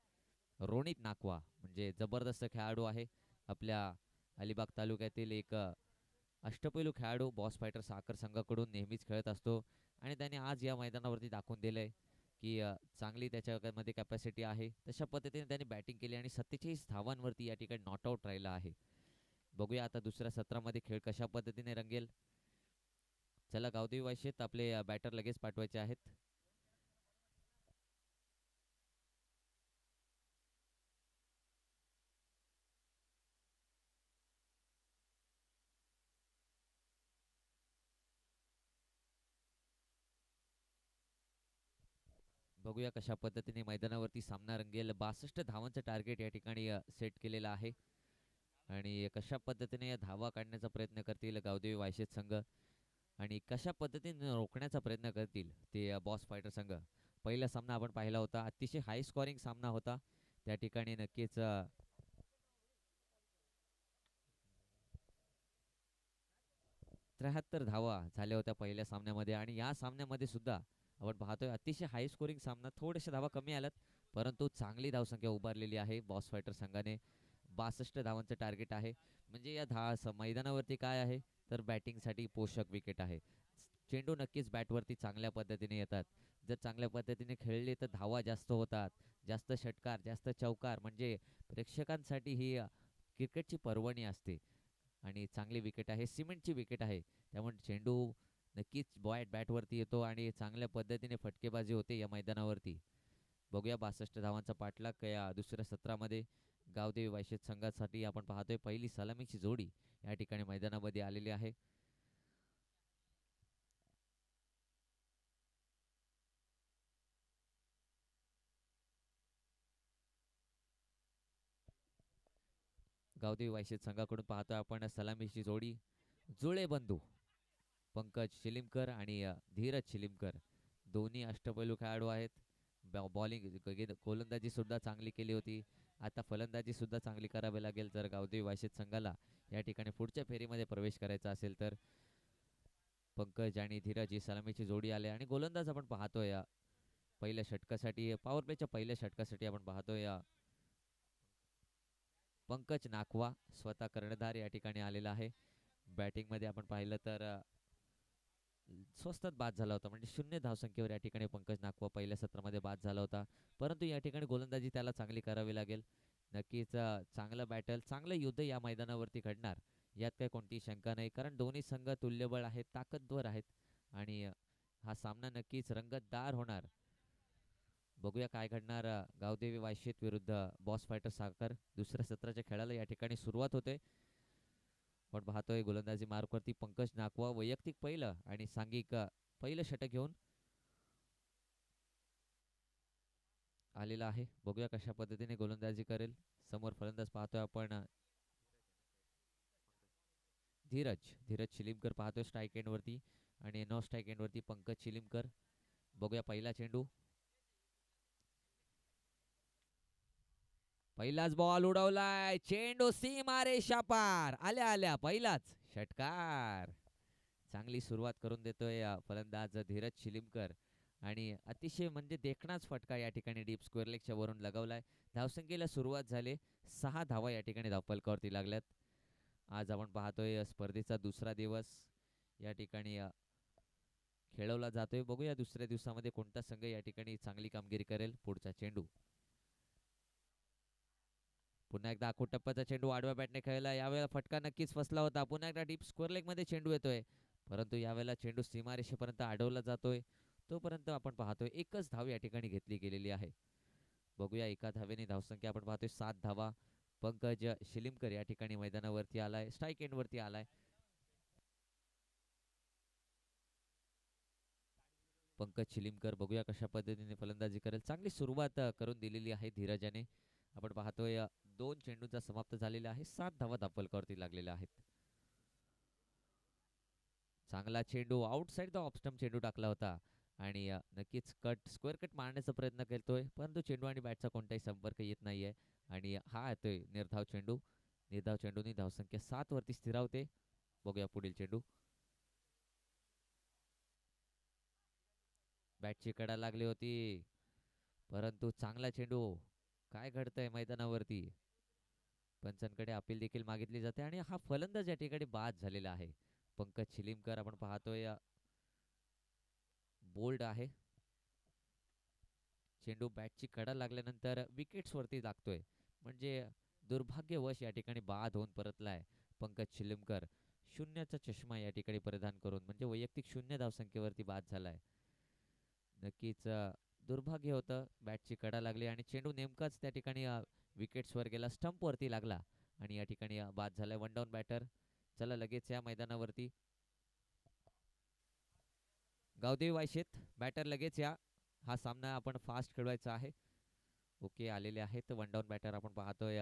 रोनित नाकवा म्हणजे जबरदस्त खेळाडू आहे. आपल्या अलिबाग तालुक्यातील एक अष्टपैलू खेळाडू बॉस फायटर साखर संघाकडून नेहमीच खेळत असतो आणि त्याने आज या मैदानावरती दाखवून दिलंय की चांगली त्याच्यामध्ये कॅपॅसिटी आहे. तशा पद्धतीने त्याने बॅटिंग केली आणि 47 धावांवरती या ठिकाणी नॉट आऊट राहिला आहे. बघूया आता दुसऱ्या सत्रामध्ये खेळ कशा पद्धतीने रंगेल. चला गावदेवी वायशेत आपले बॅटर लगेच पाठवायचे आहेत. बघूया कशा पद्धतीने मैदानावरती सामना रंगेल. 62 धावांचं टार्गेट या ठिकाणी सेट केलेलं आहे आणि कशा पद्धतीने या धावा काढण्याचा प्रयत्न करतील गावदेवी वायशेत संघ आणि कशा पद्धतीने रोखण्याचा प्रयत्न करतील ते बॉस फायटर संघ. पहिला सामना आपण पाहिला होता, अतिशय हाय स्कोरिंग सामना होता. त्या ठिकाणी नक्कीच 73 धावा झाल्या होत्या पहिल्या सामन्यामध्ये आणि या सामन्यामध्ये सुद्धा आपण पाहतोय अतिशय हाय स्कोरिंग सामना. थोड्याशा धावा कमी आल्यात परंतु चांगली धावसंख्या उभारलेली आहे बॉस फायटर संघाने. 62 धावांचं टार्गेट आहे म्हणजे या मैदानावरती काय आहे तर बॅटिंगसाठी पोषक विकेट आहे. चेंडू नक्कीच बॅटवरती चांगल्या पद्धतीने येतात. जर चांगल्या पद्धतीने खेळले तर धावा जास्त होतात, जास्त षटकार, जास्त चौकार, म्हणजे प्रेक्षकांसाठी ही क्रिकेटची पर्वणी असते आणि चांगली विकेट आहे, सिमेंटची विकेट आहे. त्यामुळे चेंडू नक्कीच बॅटवरती येतो आणि चांगल्या पद्धतीने फटकेबाजी होते या मैदानावरती. बघूया 62 धावांचा पाठलाग या दुसऱ्या सत्रामध्ये गावदेवी वायशेत संघासाठी आपण पाहतोय पहिली सलामीची जोडी या ठिकाणी मैदानामध्ये आलेली आहे. गावदेवी वायशेत संघाकडून पाहतोय आपण सलामीची जोडी जुळे बंधू पंकज शिलीमकर आणि धीरज शिलीमकर. दोन्ही अष्टपैलू खेळाडू आहेत. बॉलिंग गोलंदाजी सुद्धा चांगली केली होती. आता फलंदाजी सुद्धा चांगली करावी लागेल जर गावदेवी वायशेत संघाला या ठिकाणी पुढच्या फेरीमध्ये प्रवेश करायचा असेल तर. पंकज आणि धीरज ही सलामीची जोडी आले आणि गोलंदाज आपण पाहतोय पहिल्या षटकासाठी पॉवर प्लेच्या पहिल्या षटकासाठी आपण पाहतोय पंकज नाखवा स्वतः कर्णधार या ठिकाणी आलेला आहे. बॅटिंग मध्ये आपण पाहिलं तर स्वस्तात बाद झाला होता, म्हणजे 0 धावसंख्येवर या ठिकाणी पंकज नाखवा पहिल्या सत्रामध्ये बाद झाला होता. परंतु या ठिकाणी गोलंदाजी त्याला चांगली करावी लागेल. नक्कीच चांगलं बॅटल, चांगलं युद्ध या मैदानावरती घडणार यात काही कोणतीही शंका नाही, कारण दोन्ही संघ तुल्यबळ आहेत, ताकदवर आहेत आणि हा सामना नक्कीच रंगतदार होणार. बघूया काय घडणार. गावदेवी वायशेत विरुद्ध बॉस फायटर साखर दुसऱ्या सत्राच्या खेळाला या ठिकाणी सुरुवात होते. पण पाहतोय गोलंदाजी मार्कवरती पंकज नाखवा वैयक्तिक पहिलं आणि सांघिक पहिलं षटक घेऊन आलेला आहे. बघूया कशा पद्धतीने गोलंदाजी करेल. समोर फलंदाज पाहतोय आपण धीरज शिलीमकर पाहतोय स्ट्राईक एंड वरती आणि नो स्ट्राईक एंड वरती पंकज शिलीमकर. बघूया पहिला चेंडू, पहिलाच बॉल उडवलाय, चेंडू सीमा रेषा पार, आल्या आल्या पहिलाच षटकार. चांगली सुरुवात करून देतोय फलंदाज धीरज शिलीमकर आणि अतिशय म्हणजे देखणाच फटका या ठिकाणी डीप स्क्वेअर लेगच्या वरून लगावलाय. धावसंख्येला सुरुवात झाली, 6 धावा या ठिकाणी धावफलकावरती लागल्यात. आज आपण पाहतोय स्पर्धेचा दुसरा दिवस या ठिकाणी खेळवला जातोय. बघूया दुसऱ्या दिवसामध्ये कोणता संघ या ठिकाणी चांगली कामगिरी करेल. पुढचा चेंडू, पुन्हा एकदा आखूड टप्प्याचा चेंडू आडव्या बॅटने खेळला. यावेळेला फटका नक्कीच फसला होता. पुन्हा एकदा डीप स्क्वेअर लेग मध्ये चेंडू येतोय, परंतु यावेळेला चेंडू सीमारेषेपर्यंत अडवला जातोय. तोपर्यंत आपण पाहतोय एकच धाव या ठिकाणी घेतली गेलेली आहे. बघूया एका धावेने धावसंख्या आपण पाहतोय 7 धावा. पंकज शिलीमकर या ठिकाणी मैदानावरती आलाय, स्ट्राईक एंड वरती आलाय. पंकज शिलीमकर बघूया कशा पद्धतीने फलंदाजी करेल. चांगली सुरुवात करून दिलेली आहे धीरजाने. आपण पाहतोय 2 चेंडूचा समाप्त झालेला आहे, 7 धावा धावफलकावरती लागलेल्या आहेत. चांगला चेंडू आउटसाइड द ऑफ स्टंप चेंडू टाकला होता आणि नक्कीच स्क्वेअर कट मारण्याचा प्रयत्न करतोय, परंतु चेंडू आणि बॅटचा कोणताही संपर्क येत नाहीये आणि हा येतोय निर्धाव चेंडू. निर्धाव चेंडूनी धावसंख्या 7 वरती स्थिरावते. बघूया पुढील चेंडू, बॅटची कडा लागली होती, परंतु चांगला चेंडू. काय घडतंय मैदानावरती, पंचांकडे अपील देखील मागितली जाते आणि हा फलंदाज या ठिकाणी बाद झालेला आहे. पंकज शिलीमकर आपण पाहतोय बोल्ड आहे. चेंडू बॅटची कडा लागल्यानंतर विकेट्स वरती लागतोय, म्हणजे दुर्भाग्यवश या ठिकाणी बाद होऊन परतलाय पंकज शिलीमकर. 0चा चष्मा या ठिकाणी परिधान करून, म्हणजे वैयक्तिक 0 धावसंख्येवरती बाद झालाय. नक्कीच दुर्भाग्य होतं. बॅटची कडा लागली आणि चेंडू नेमकाच त्या ठिकाणी विकेट्सवर गेला, स्टंप वरती लागला आणि या ठिकाणी बाद झालाय. 1 डाऊन बॅटर. चला लगेच या मैदानावरती गावदेवी वायशेत बॅटर लगेच या. हा सामना आपण फास्ट खेळवायचा आहे. ओके आलेले आहेत 1 डाऊन बॅटर. आपण पाहतोय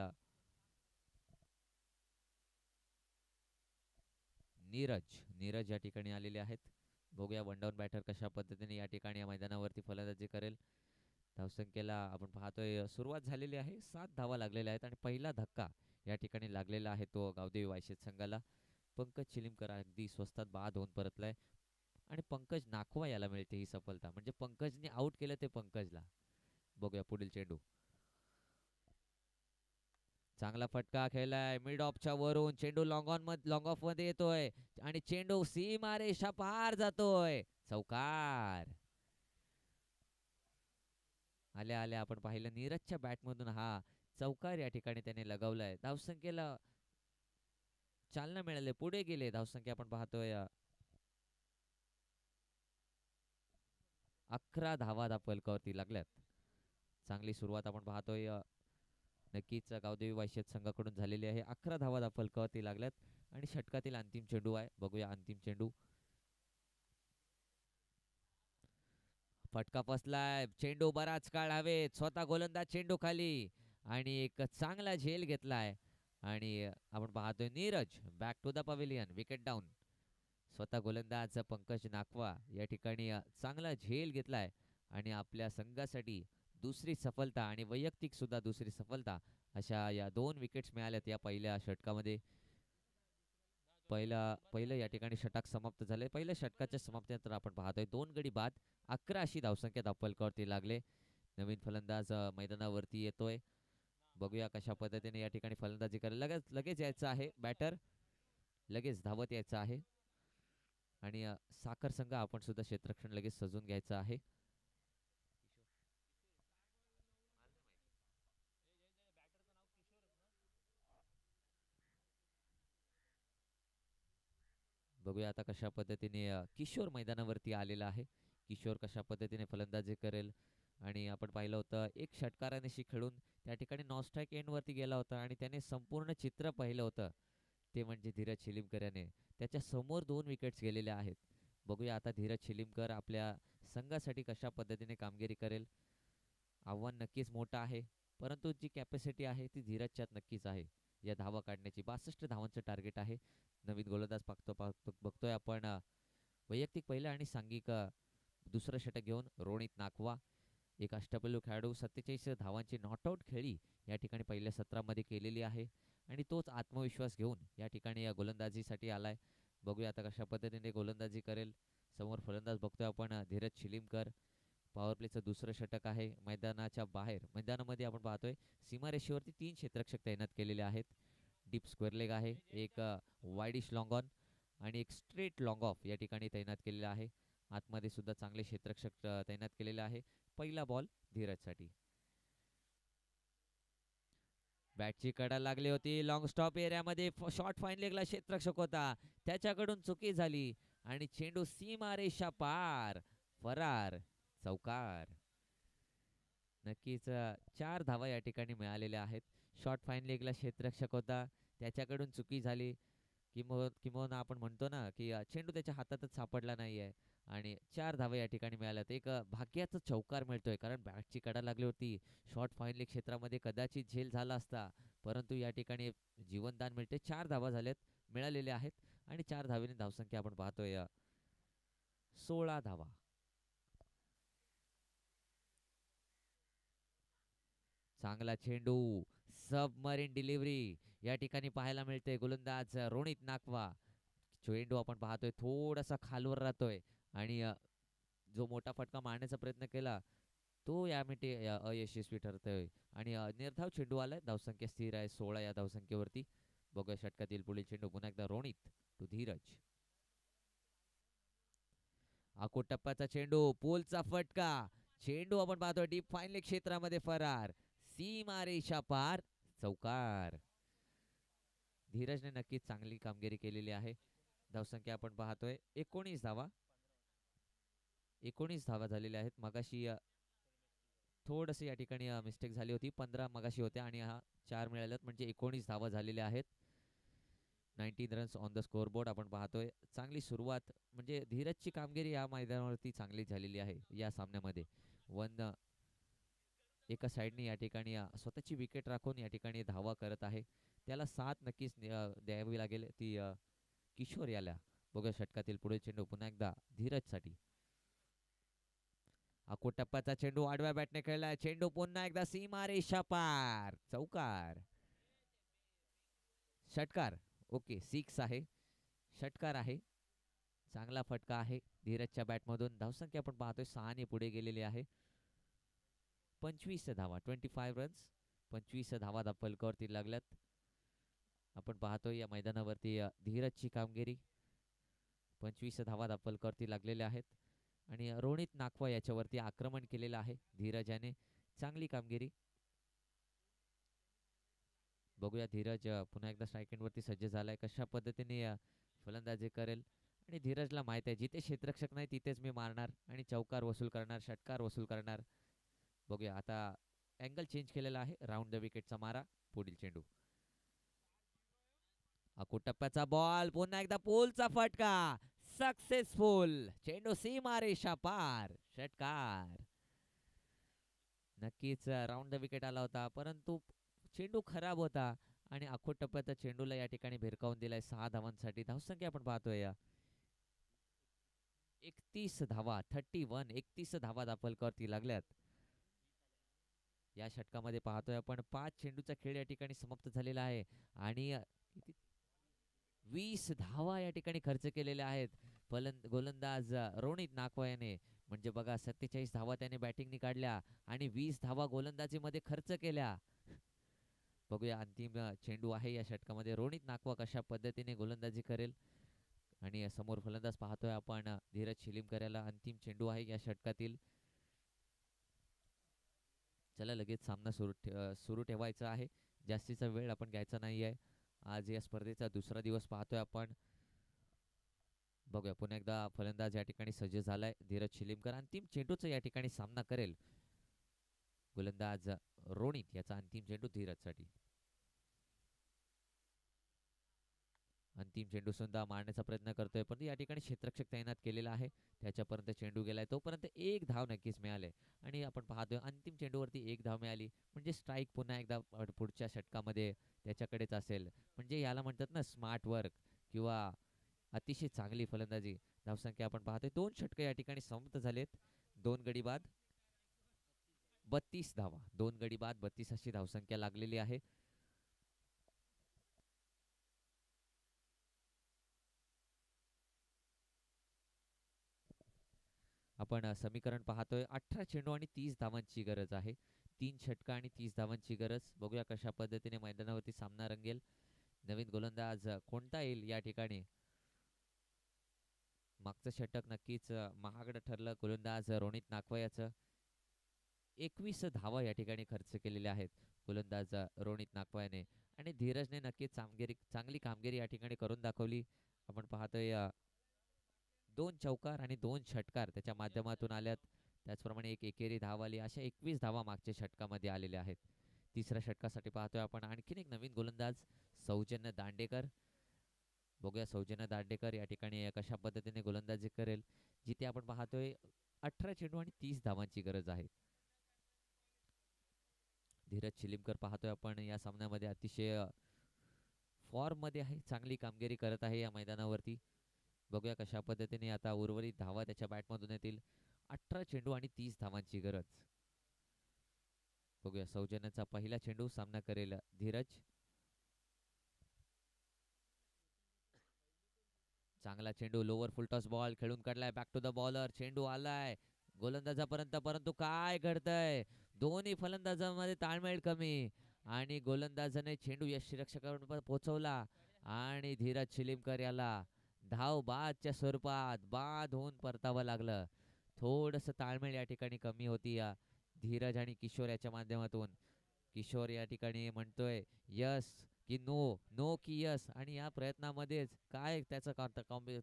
नीरज या ठिकाणी आलेले आहेत. बघूया 1 डाऊन बॅटर कशा पद्धतीने या ठिकाणी या मैदानावरती फलंदाजी करेल. धावसंख्येला आपण पाहतोय सुरुवात झालेली आहे, 7 धावा लागलेल्या आहेत आणि पहिला धक्का या ठिकाणी लागलेला आहे तो गावदेवी वायशेत संघाला. पंकज शिलीमकर अगदी स्वस्तात बाद होऊन परतलाय आणि पंकज नाखवा याला मिळते ही सफलता, म्हणजे पंकजने आउट केलं ते पंकजला. बघूया पुढील चेंडू, चांगला फटका खेळलाय मिड ऑफच्या वरून. चेंडू लॉंग ऑफ मध्ये येतोय आणि चेंडू सीमा रेषा पार जातोय, चौकार. आल्या आल्या आपण पाहिलं नीरजच्या बॅटमधून हा चौकार या ठिकाणी त्याने लगावलाय. धावसंख्येला चालना मिळाली, पुढे गेले. धावसंख्या आपण पाहतोय 11 धावा धावफलकावरती लागल्यात. चांगली सुरुवात आपण पाहतोय नक्कीच गावदेवी वायशेत संघाकडून झालेली आहे. 11 धावा धावफलकावरती लागल्यात आणि षटकातील अंतिम चेंडू आहे. बघूया अंतिम चेंडू, फटका फसलाय. चेंडू बराच काळ हवेत, स्वतः गोलंदाज चेंडू खाली आणि एक चांगला झेल घेतलाय आणि आपण पाहतोय Neeraj back to the pavilion, wicket down. स्वतः गोलंदाज पंकज नाखवा या ठिकाणी चांगला झेल घेतलाय आणि आपल्या संघासाठी दुसरी सफलता आणि वैयक्तिक सुद्धा दुसरी सफलता, अशा या 2 विकेट्स मिळाल्यात या पहिल्या षटकामध्ये. पहिलं या ठिकाणी षटक समाप्त झाले. पहिल्या षटकाच्या समाप्तीनंतर आपण पाहतोय 2 गडी बाद 11 अशी धावसंख्या धावफलकावरती लागले. नवीन फलंदाज मैदानावरती येतोय. बघूया कशा पद्धतीने या ठिकाणी फलंदाजी करेल. लगेच यायचं आहे बॅटर, लगेच धावत यायचं आहे. आणि साखर संघ आपण सुद्धा क्षेत्ररक्षण लगेच सजून घ्यायचं आहे. बघूया आता कशा पद्धतीने किशोर मैदानावरती आलेला आहे. किशोर कशा पद्धतीने फलंदाजी करेल. आणि आपण पाहिलं होतं एक षटकारानिशी खेळून त्या ठिकाणी नॉनस्ट्राईक एंडवरती गेला होता आणि त्याने संपूर्ण चित्र पाहिलं होतं. ते म्हणजे धीरज शिलीमकर याने. त्याच्या समोर 2 विकेट्स गेलेल्या आहेत. बघूया आता धीरज शिलीमकर आपल्या संघासाठी कशा पद्धतीने कामगिरी करेल. आव्हान नक्कीच मोठं आहे, परंतु जी कॅपॅसिटी आहे ती धीरजच्यात नक्कीच आहे. या धावा काढण्याची 62 धावांचं टार्गेट आहे. नवीन गोलंदाज बघतोय आपण वैयक्तिक पहिलं आणि सांघिक दुसरं षटक घेऊन रोनित नाकवा. एक अष्टपैलू खेळाडू 47 धावांची नॉटआउट खेळी या ठिकाणी पहिल्या सत्रामध्ये केलेली आहे आणि तोच आत्मविश्वास घेऊन या ठिकाणी या गोलंदाजीसाठी आलाय. बघूया आता कशा पद्धतीने गोलंदाजी करेल. समोर फलंदाज बघतोय आपण धीरज शिलीमकर. पॉवर प्लेचं दुसरं षटक आहे. मैदानाच्या बाहेर मैदानामध्ये आपण पाहतोय सीमारेषेवरती 3 क्षेत्ररक्षक तैनात केलेले आहेत. डीप स्क्वेअर लेग आहे, एक वाईडिश लॉंग ऑन आणि एक स्ट्रेट लॉंग ऑफ या ठिकाणी तैनात केलेला आहे. आतमध्ये सुद्धा चांगले क्षेत्ररक्षक तैनात केलेले आहे. पहिला बॉल धीरजसाठी. बॅटची कडा लागली होती. लॉंग स्टॉप एरियामध्ये शॉर्ट फाईन लेगला क्षेत्ररक्षक होता, त्याच्याकडून चुकी झाली आणि चेंडू सीमारेषा पार, फरार, चौकार. नक्कीच 4 धावा या ठिकाणी मिळालेल्या आहेत. शॉर्ट फाईन लेगला क्षेत्ररक्षक होता, त्याच्याकडून चुकी झाली. किंवा आपण म्हणतो ना की चेंडू त्याच्या हातातच सापडला नाहीये आणि 4 धावा या ठिकाणी मिळाल्यात. एक भाग्याचा चौकार मिळतोय, कारण बॅटची कडा लागली होती. शॉर्ट फाईन लेग क्षेत्रामध्ये कदाचित झेल झाला असता, परंतु या ठिकाणी जीवनदान मिळते. 4 धावा झाल्यात मिळालेल्या आहेत आणि 4 धावेने धावसंख्या आपण पाहतोय 16 धावा. चांगला चेंडू, सबमरीन डिलिव्हरी या ठिकाणी पाहायला मिळते. गोलंदाज रोनित नाकवा. चेंडू आपण पाहतोय थोडासा खालवर राहतोय आणि जो मोठा फटका मारण्याचा प्रयत्न केला तो यामध्ये अयशस्वी ठरतोय आणि निर्धाव चेंडू आलाय. धावसंख्या स्थिर आहे 16 या धावसंख्येवरती. बघूया षटकातील पुढील चेंडू पुन्हा एकदा रोनित टू धीरज. आखो टप्प्याचा चेंडू, पोलचा फटका. चेंडू आपण पाहतोय डीप फाईन लेग क्षेत्रामध्ये फरार, सीमारेषा पार, चौकार. धीरजने नक्कीच चांगली कामगिरी केलेली आहे. धावसंख्या आपण पाहतोय 19 धावा. 19 धावा झालेल्या आहेत. मगाशी थोडंसं या ठिकाणी मिस्टेक झाली होती. 15 मगाशी होत्या आणि हा 4 मिळाल्यात, म्हणजे 19 धावा झालेल्या आहेत. 19 रन्स ऑन द स्कोअरबोर्ड आपण पाहतोय. चांगली सुरुवात, म्हणजे धीरजची कामगिरी या मैदानावरती चांगली झालेली आहे. या सामन्यामध्ये एका साईडने या ठिकाणी स्वतःची विकेट राखून या ठिकाणी धावा करत आहे. त्याला साथ नक्कीच द्यावी लागेल ती किशोर याला. बघूया षटकातील पुढे चेंडू पुन्हा एकदा धीरजसाठी. आखो टप्प्याचा चेंडू आडव्या बॅटने खेळलाय. चेंडू पुन्हा एकदा सीमारेषा पार, चौकार. षटकार ओके, 6 आहे. षटकार आहे. चांगला फटका आहे धीरजच्या बॅटमधून. धावसंख्या आपण पाहतोय 6 ने पुढे गेलेली आहे. 25 धावा, 25 रन्स, 25 धावा फलकावरती लागल्यात. आपण पाहतोय या मैदानावरती धीरजची कामगिरी. 25 धावा फलकावरती लागलेल्या आहेत आणि रोनित नाकवा याच्यावरती आक्रमण केलेलं आहे धीरज याने. चांगली कामगिरी. बघूया धीरज पुन्हा एकदा स्ट्राईक एंडवरती सज्ज झालाय. कशा पद्धतीने फलंदाजी करेल. आणि धीरजला माहित आहे जिथे क्षेत्ररक्षक नाही तिथेच मी मारणार आणि चौकार वसूल करणार, षटकार वसूल करणार. बघूया आता अँगल चेंज केलेला आहे. राऊंड द विकेटचा मारा. पुढील चेंडू. आखो टप्प्याचा बॉल, पुन्हा एकदा पोलचा फटका, सक्सेसफुल. चेंडू सीमारेषा पार, षटकार. नक्कीच राऊंड द विकेट आला होता, परंतु चेंडू खराब होता आणि आखो टप्प्याचा चेंडूला या ठिकाणी भिरकावून दिलाय 6 धावांसाठी. धावसंख्या आपण पाहतोय 31 धावा, 31 धावा फलकावरती लागल्यात. या षटकामध्ये पाहतोय आपण 5 चेंडूचा खेळ या ठिकाणी समाप्त झालेला आहे आणि 20 धावा या ठिकाणी खर्च केलेल्या आहेत गोलंदाज रोनित नाकवा याने. म्हणजे बघा 47 धावा त्याने बॅटिंगनी काढल्या आणि 20 धावा गोलंदाजीमध्ये खर्च केल्या. बघूया अंतिम चेंडू आहे या षटकामध्ये. रोनित नाकवा कशा पद्धतीने गोलंदाजी करेल आणि समोर फलंदाज पाहतोय आपण धीरज शिलीमकर याला. अंतिम चेंडू आहे या षटकातील. चला लगेच सामना सुरू ठेवायचा आहे. जास्तीचा वेळ आपण घ्यायचा नाहीये. आज या स्पर्धेचा दुसरा दिवस पाहतोय आपण. बघूया पुन्हा एकदा फलंदाज या ठिकाणी सज्ज झालाय धीरज शिलीमकर. अंतिम चेंडूचा या ठिकाणी सामना करेल गोलंदाज रोनित. याचा अंतिम चेंडू धीरजसाठी. अंतिम चेंडू सुद्धा मारण्याचा प्रयत्न करतोय पण या ठिकाणी क्षेत्ररक्षक तैनात केलेला आहे. त्याच्यापर्यंत चेंडू गेलाय. तोपर्यंत एक धाव नक्कीच मिळाले आणि आपण पाहतोय अंतिम चेंडूवरती एक धाव मिळाली म्हणजे स्ट्राईक पुन्हा एकदा पुढच्या षटकामध्ये त्याच्याकडेच असेल. म्हणजे याला म्हणतात ना स्मार्ट वर्क किंवा अतिशय चांगली फलंदाजी. धावसंख्या आपण पाहतोय 2 षटके या ठिकाणी समाप्त झालेत. 2 गडी बाद 32 धावा. 2 गडी बाद 32 अशी धावसंख्या लागलेली आहे. आपण समीकरण पाहतोय 18 चेंडू आणि 30 धावांची गरज आहे. 3 षटका आणि 30 धावांची गरज. बघूया कशा पद्धतीने मैदानावरती सामना रंगेल. नवीन गोलंदाज कोणता येईल या ठिकाणी. मागचं षटक नक्कीच महागडं ठरलं गोलंदाज रोनित नाकवा याचं. 21 धावा या ठिकाणी खर्च केलेल्या आहेत गोलंदाज रोनित नाकवा याने आणि धीरजने नक्कीच चांगली कामगिरी या ठिकाणी करून दाखवली. आपण पाहतोय 2 चौकार आणि 2 षटकार त्याच्या माध्यमातून आल्यात. त्याचप्रमाणे एक एकेरी धाव आली. अशा 21 धावा मागच्या षटकामध्ये आलेल्या आहेत. तिसऱ्या षटकासाठी पाहतोय आपण आणखीन एक नवीन गोलंदाज सौजन्य दांडेकर. बघूया सौजन्य दांडेकर या ठिकाणी कशा पद्धतीने गोलंदाजी करेल. जिथे आपण पाहतोय 18 चेंडू आणि 30 धावांची गरज आहे. धीरज शिलीमकर पाहतोय आपण या सामन्यामध्ये अतिशय फॉर्म मध्ये आहे. चांगली कामगिरी करत आहे या मैदानावरती. बघूया कशा पद्धतीने आता उर्वरित धावा त्याच्या बॅटमधून येतील. 18 चेंडू आणि 30 धावांची गरज. बघूया सौजन्याचा पहिला चेंडू सामना करेल धीरज. चांगला चेंडू लोवर फुलटॉस बॉल खेळून काढलाय. Back to the bowler. चेंडू आलाय गोलंदाजापर्यंत परंतु काय घडतंय. दोन्ही फलंदाजांमध्ये ताळमेळ कमी आणि गोलंदाजाने चेंडू यष्टीरक्षकापर्यंत पोहोचवला आणि धीरज शिलीमकर याला धाव बादच्या स्वरूपात बाद होऊन परतावं लागलं. थोडस ताळमेळ या ठिकाणी कमी होती या धीरज आणि किशोर याच्या माध्यमातून. किशोर या ठिकाणी म्हणतोय यस की नो, नो की यस आणि या प्रयत्नामध्येच काय त्याचं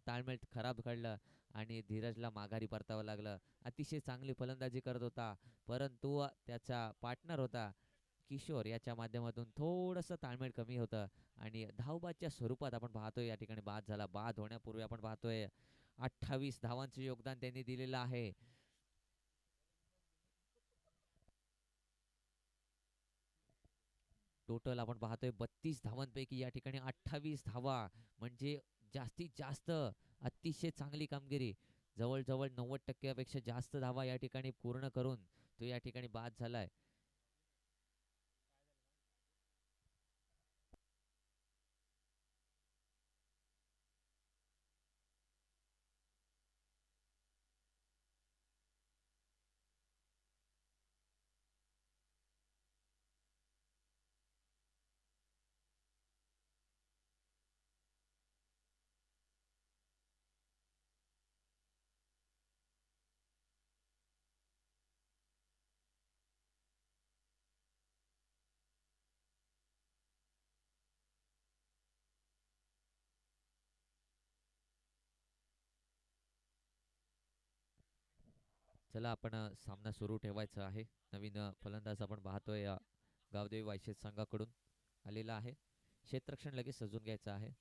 ताळमेळ खराब घडलं आणि धीरजला माघारी परतावं लागलं. अतिशय चांगली फलंदाजी करत होता परंतु त्याचा पार्टनर होता किशोर याच्या माध्यमातून थोडंसं ताळमेळ कमी होतं आणि धावबादच्या स्वरूपात आपण पाहतोय या ठिकाणी बाद झाला. बाद होण्यापूर्वी आपण पाहतोय 28 धावांचे योगदान त्यांनी दिलेलं आहे. टोटल आपण पाहतोय 32 धावांपैकी या ठिकाणी 28 धावा म्हणजे जास्तीत जास्त अतिशय चांगली कामगिरी. जवळजवळ 90% जास्त धावा या ठिकाणी पूर्ण करून तो या ठिकाणी बाद झालाय. चला आपण सामना सुरू ठेवायचा आहे. नवीन फलंदाज आपण पाहतोय गावदेवी वायशेत संघाकडून आलेला आहे. क्षेत्ररक्षण लगेच सजून घ्यायचं आहे.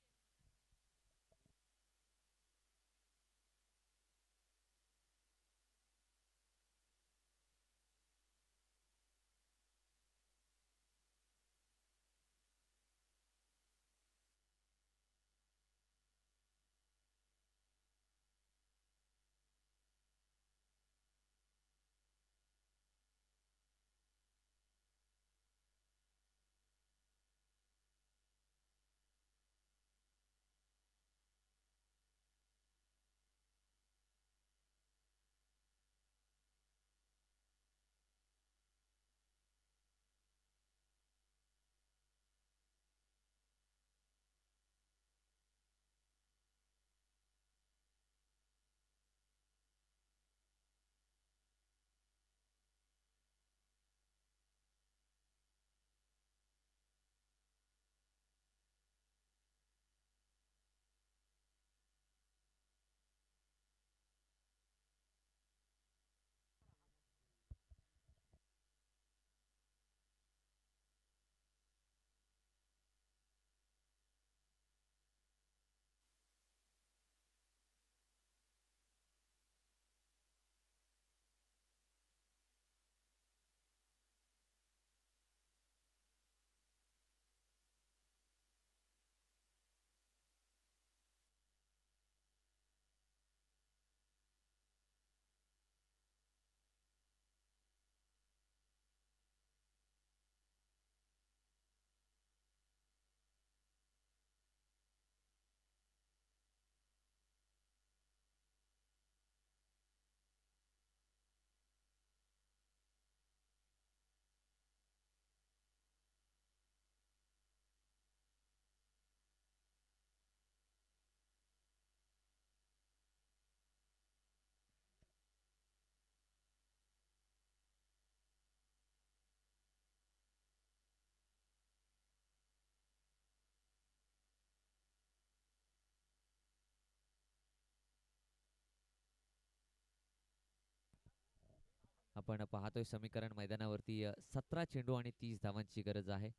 आपण पाहतोय समीकरण मैदानावरती 17 चेंडू आणि 30 धावांची गरज आहे.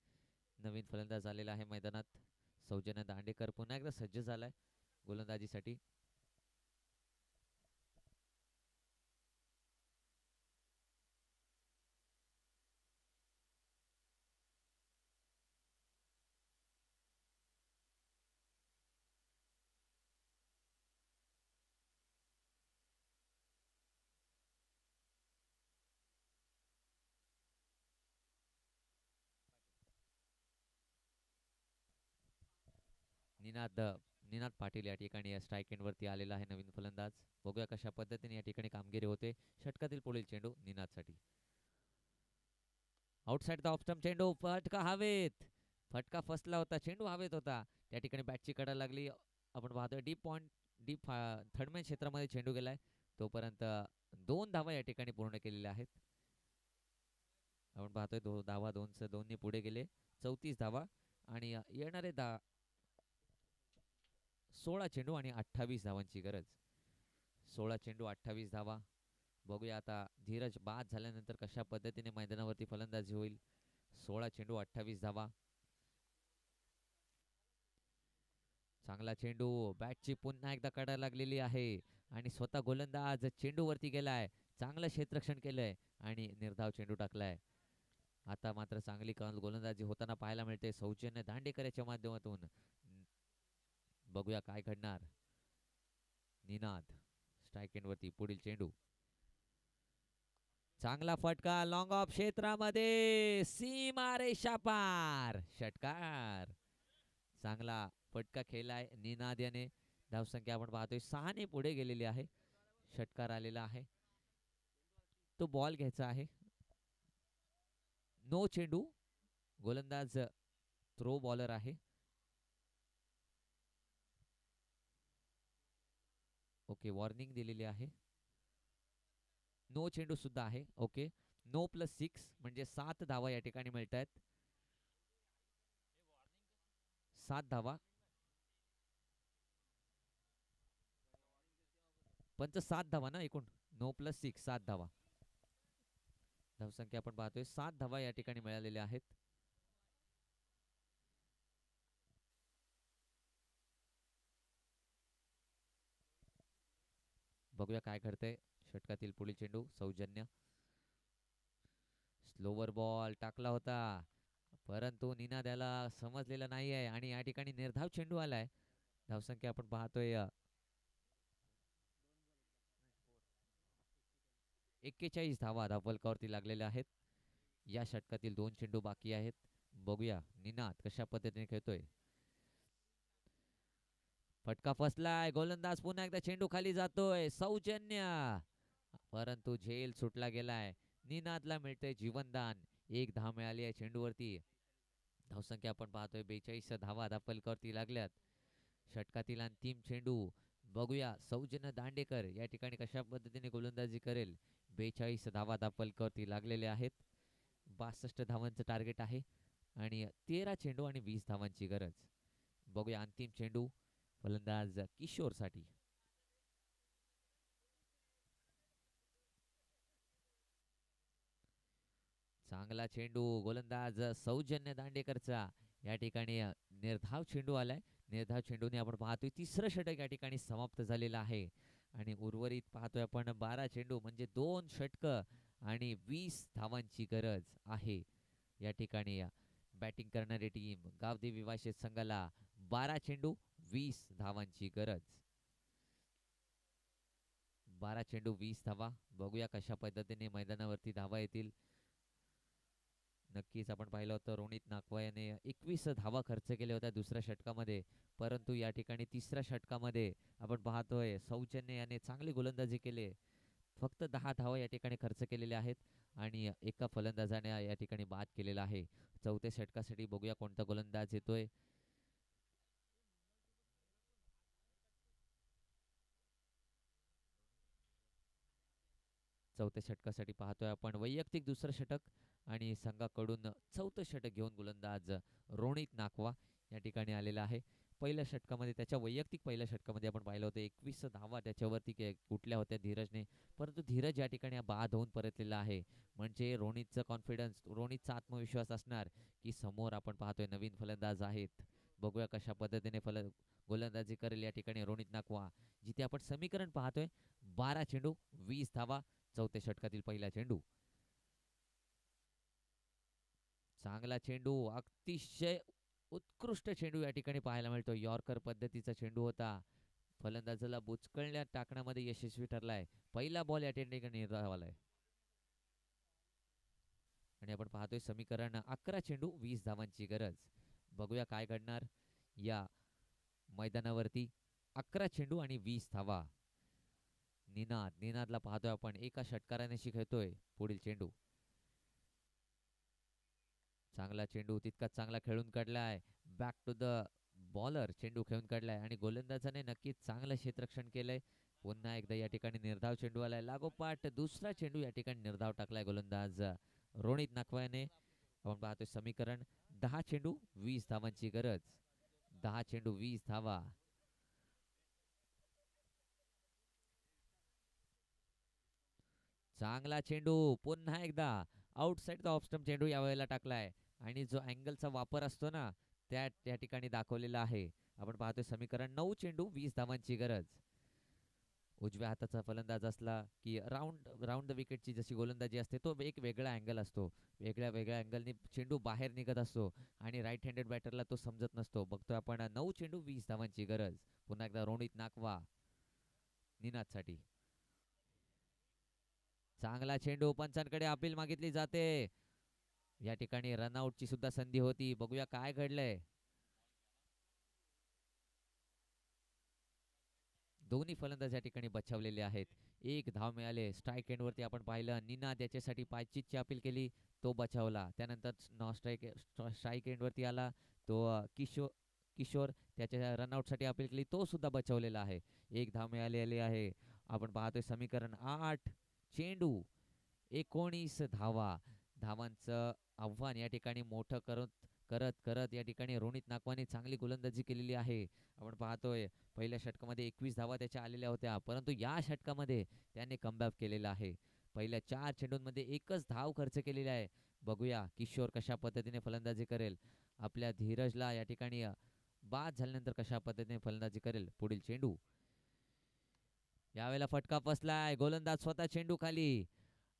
नवीन फलंदाज आलेला आहे मैदानात. सौजन्य दांडेकर पुन्हा एकदा सज्ज झालाय गोलंदाजीसाठी. निनाद निनाद पाटील या ठिकाणी स्ट्राईक एंडवरती आलेला आहे नवीन फलंदाज. बघूया कशा पद्धतीने या ठिकाणी कामगिरी होते. षटकातील पुढील चेंडू निनादसाठी. आउटसाइड द ऑफ स्टंप चेंडू, फटका हवेत. फटका फसला होता, चेंडू हवेत होता. त्या ठिकाणी बॅटची कडा लागली. आपण पाहतोय डीप थर्डमॅन क्षेत्रामध्ये चेंडू गेलाय. तोपर्यंत 2 धावा या ठिकाणी पूर्ण केलेल्या आहेत. आपण पाहतोय धावा दोन्ही पुढे गेले. 34 धावा आणि येणारे 16 चेंडू आणि 28 धावांची गरज. 16 चेंडू 28 धावा. बघूया आता धीरज बाद झाल्यानंतर कशा पद्धतीने मैदानावरती फलंदाजी होईल. 16 चेंडू 28 धावा. चांगला चेंडू, बॅटची पुन्हा एकदा कडा लागलेली आहे आणि स्वतः गोलंदाज चेंडूवरती गेलाय. चांगलं क्षेत्ररक्षण केलंय आणि निर्धाव चेंडू टाकलाय. आता मात्र चांगली गोलंदाजी होताना पाहायला मिळते सौजन्य दांडेकर याच्या माध्यमातून. बघूया काय घडणार. निनाद स्ट्राईक एंडवरती पुढील चेंडू. चांगला फटका लॉंग ऑफ क्षेत्रामध्ये, सीमारेषा पार, षटकार. चांगला फटका खेळलाय निनाद याने. धावसंख्या आपण पाहतोय 6 ने पुढे गेलेली आहे. षटकार आलेला आहे. तो बॉल घ्यायचा आहे. नो चेंडू. गोलंदाज थ्रो बॉलर आहे. ओके, वॉर्निंग दिलेली आहे. नो चेंडू सुद्धा आहे. ओके, नो +6 म्हणजे 7 धावा या ठिकाणी मिळत आहेत. 7 धावा. पंच 7 धावा ना एकूण. नो +6 7 धावा. धावसंख्या आपण पाहतोय 7 धावा या ठिकाणी मिळालेल्या आहेत. बघूया काय घडतंय. षटकातील पुढील चेंडू सौजन्य. स्लोवर बॉल टाकला होता, परंतु निनाद याला समजलेला नाही आहे आणि या ठिकाणी निर्धाव चेंडू आलाय. धावसंख्या आपण पाहतोय 41 धावा धावफलकावरती लागलेल्या आहेत. या षटकातील 2 चेंडू बाकी आहेत. बघूया निनाद कशा पद्धतीने खेळतोय. फटका फसलाय. गोलंदाज पुन्हा एकदा चेंडू खाली जातोय. सौजन्य, परंतु झेल सुटला गेलाय. निनादला मिळतंय जीवनदान. 1 धाव मिळाली आहे चेंडूवरती. धावसंख्या आपण पाहतोय 42 धावा धावफलकावरती लागल्यात. षटकातील अंतिम चेंडू. बघूया सौजन्य दांडेकर या ठिकाणी कशा पद्धतीने गोलंदाजी करेल. 42 धावा धावफलकावरती लागलेल्या आहेत. 62 धावांचं टार्गेट आहे आणि 13 चेंडू आणि 20 धावांची गरज. बघूया अंतिम चेंडू फलंदाज किशोरसाठी. चांगला चेंडू गोलंदाज सौजन्य दांडेकरचा. या ठिकाणी निर्धाव चेंडू आलाय. निर्धाव चेंडूने आपण पाहतोय 3रं षटक या ठिकाणी समाप्त झालेलं आहे आणि उर्वरित पाहतोय आपण 12 चेंडू म्हणजे 2 षटकं आणि 20 धावांची गरज आहे. या ठिकाणी बॅटिंग करणारी टीम गावदेवी वाशेत संघाला 12 चेंडू 20 धावांची गरज. 12 चेंडू 20 धावा. बघूया कशा पद्धतीने मैदानावरती धावा येतील. नक्कीच आपण पाहिलं होतं रोनित नाकवा याने 21 धावा खर्च केल्या होत्या दुसऱ्या षटकामध्ये, परंतु या ठिकाणी 3ऱ्या षटकामध्ये आपण पाहतोय सौजन्य याने चांगली गोलंदाजी केली. फक्त 10 धावा या ठिकाणी खर्च केलेल्या आहेत आणि एका फलंदाजाने या ठिकाणी बाद केलेला आहे. 4थ्या षटकासाठी बघूया कोणता गोलंदाज येतोय. चौथ्या षटकासाठी पाहतोय आपण वैयक्तिक 2रं षटक आणि संघाकडून 4थं षटक घेऊन गोलंदाज रोनित नाकवा या ठिकाणी आलेला आहे. पहिल्या षटकामध्ये त्याच्या वैयक्तिक पहिल्या षटकामध्ये आपण पाहिलं होतं 21 धावा त्याच्यावरती कुठल्या होत्या धीरजने. परंतु धीरज या ठिकाणी बाद होऊन परतलेला आहे. म्हणजे रोनितचं कॉन्फिडन्स, रोनितचा आत्मविश्वास असणार की समोर आपण पाहतोय नवीन फलंदाज आहेत. बघूया कशा पद्धतीने गोलंदाजी करेल या ठिकाणी रोनित नाकवा. जिथे आपण समीकरण पाहतोय 12 चेंडू 20 धावा, चौथ्या षटकातील पहिला चेंडू. चांगला चेंडू, अतिशय उत्कृष्ट चेंडू या ठिकाणी पाहायला मिळतो. यॉर्कर पद्धतीचा चेंडू होता. फलंदाजाला बुचकळण्यात टाकण्यामध्ये यशस्वी ठरलाय. पहिला बॉल या ठिकाणी निर्धावालाय आणि आपण पाहतोय समीकरण 11 चेंडू 20 धावांची गरज. बघूया काय घडणार या मैदानावरती. 11 चेंडू आणि 20 धावा. निनादला पाहतोय आपण एका षटकाराने खेळतोय पुढील चेंडू. चांगला चेंडू, तितकाच चांगला खेळून काढलाय. बॅक टू द बॉलर चेंडू खेळून काढलाय आणि गोलंदाजाने नक्कीच चांगलं क्षेत्ररक्षण केलंय. पुन्हा एकदा या ठिकाणी निर्धाव चेंडू आलाय. लागोपाठ दुसरा चेंडू या ठिकाणी निर्धाव टाकलाय गोलंदाज रोनित नाकवाने. आपण पाहतोय समीकरण 10 चेंडू 20 धावांची गरज. 10 चेंडू 20 धावा. चांगला चेंडू, पुन्हा एकदा आउटसाइड द ऑफ स्टंप चेंडू यावेळेला टाकलाय आणि जो अँगलचा वापर असतो ना त्या ठिकाणी दाखवलेला आहे. आपण पाहतोय समीकरण 9 चेंडू 20 धावांची गरज. उजव्या हाताचा फलंदाज असला की राऊंड द विकेटची जशी गोलंदाजी असते तो एक वेगळा अँगल असतो. वेगळ्या अँगलनी चेंडू बाहेर निघत असतो आणि राईट हँडेड बॅटरला तो समजत नसतो. बघतोय आपण 9 चेंडू 20 धावांची गरज. पुन्हा एकदा रोनित नाकवा निनादसाठी. चांगला चेंडू, पंचांकडे अपील मागितली जाते. या ठिकाणी रनआउटची सुद्धा संधी होती. बघूया काय घडलंय. दोन्ही फलंदाज या ठिकाणी बचावलेले आहेत. एक धाव मिळाले. स्ट्राईक एंडवरती आपण पाहिलं निनाद याच्यासाठी पायचीतची अपील केली, तो बचावला. त्यानंतर स्ट्राईक एंडवरती आला तो किशोर त्याच्या रनआउटसाठी अपील केली, तो सुद्धा बचावलेला आहे. एक धाव मिळालेली आहे. आपण पाहतोय समीकरण 8 चेंडू 19 धावा. धावांचं आव्हान या ठिकाणी मोठं करत करत या ठिकाणी रोनित नाकवाने चांगली गोलंदाजी केलेली आहे. आपण पाहतोय पहिल्या षटकामध्ये 21 धावा त्याच्या आलेल्या होत्या, परंतु या षटकामध्ये त्याने कमबॅक केलेला आहे. पहिल्या 4 चेंडूंमध्ये एकच धाव खर्च केलेली आहे. बघूया किशोर कशा पद्धतीने फलंदाजी करेल. आपल्या धीरजला या ठिकाणी बाद झाल्यानंतर कशा पद्धतीने फलंदाजी करेल. पुढील चेंडू. यावेळेला फटका फसलाय. गोलंदाज स्वतः चेंडू खाली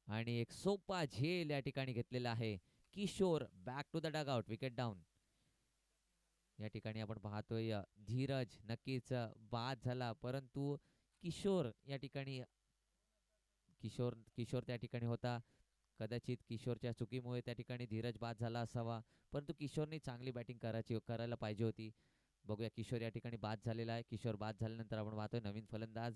आणि एक सोपा झेल या ठिकाणी घेतलेला आहे. Kishore back to the dugout, wicket down. या ठिकाणी आपण पाहतोय धीरज नक्कीच बाद झाला, परंतु किशोर त्या ठिकाणी होता. कदाचित किशोरच्या चुकीमुळे त्या ठिकाणी धीरज बाद झाला असावा, परंतु किशोरने चांगली बॅटिंग करायला पाहिजे होती. बघूया किशोर या ठिकाणी बाद झालेला आहे. किशोर बाद झाल्यानंतर आपण पाहतोय नवीन फलंदाज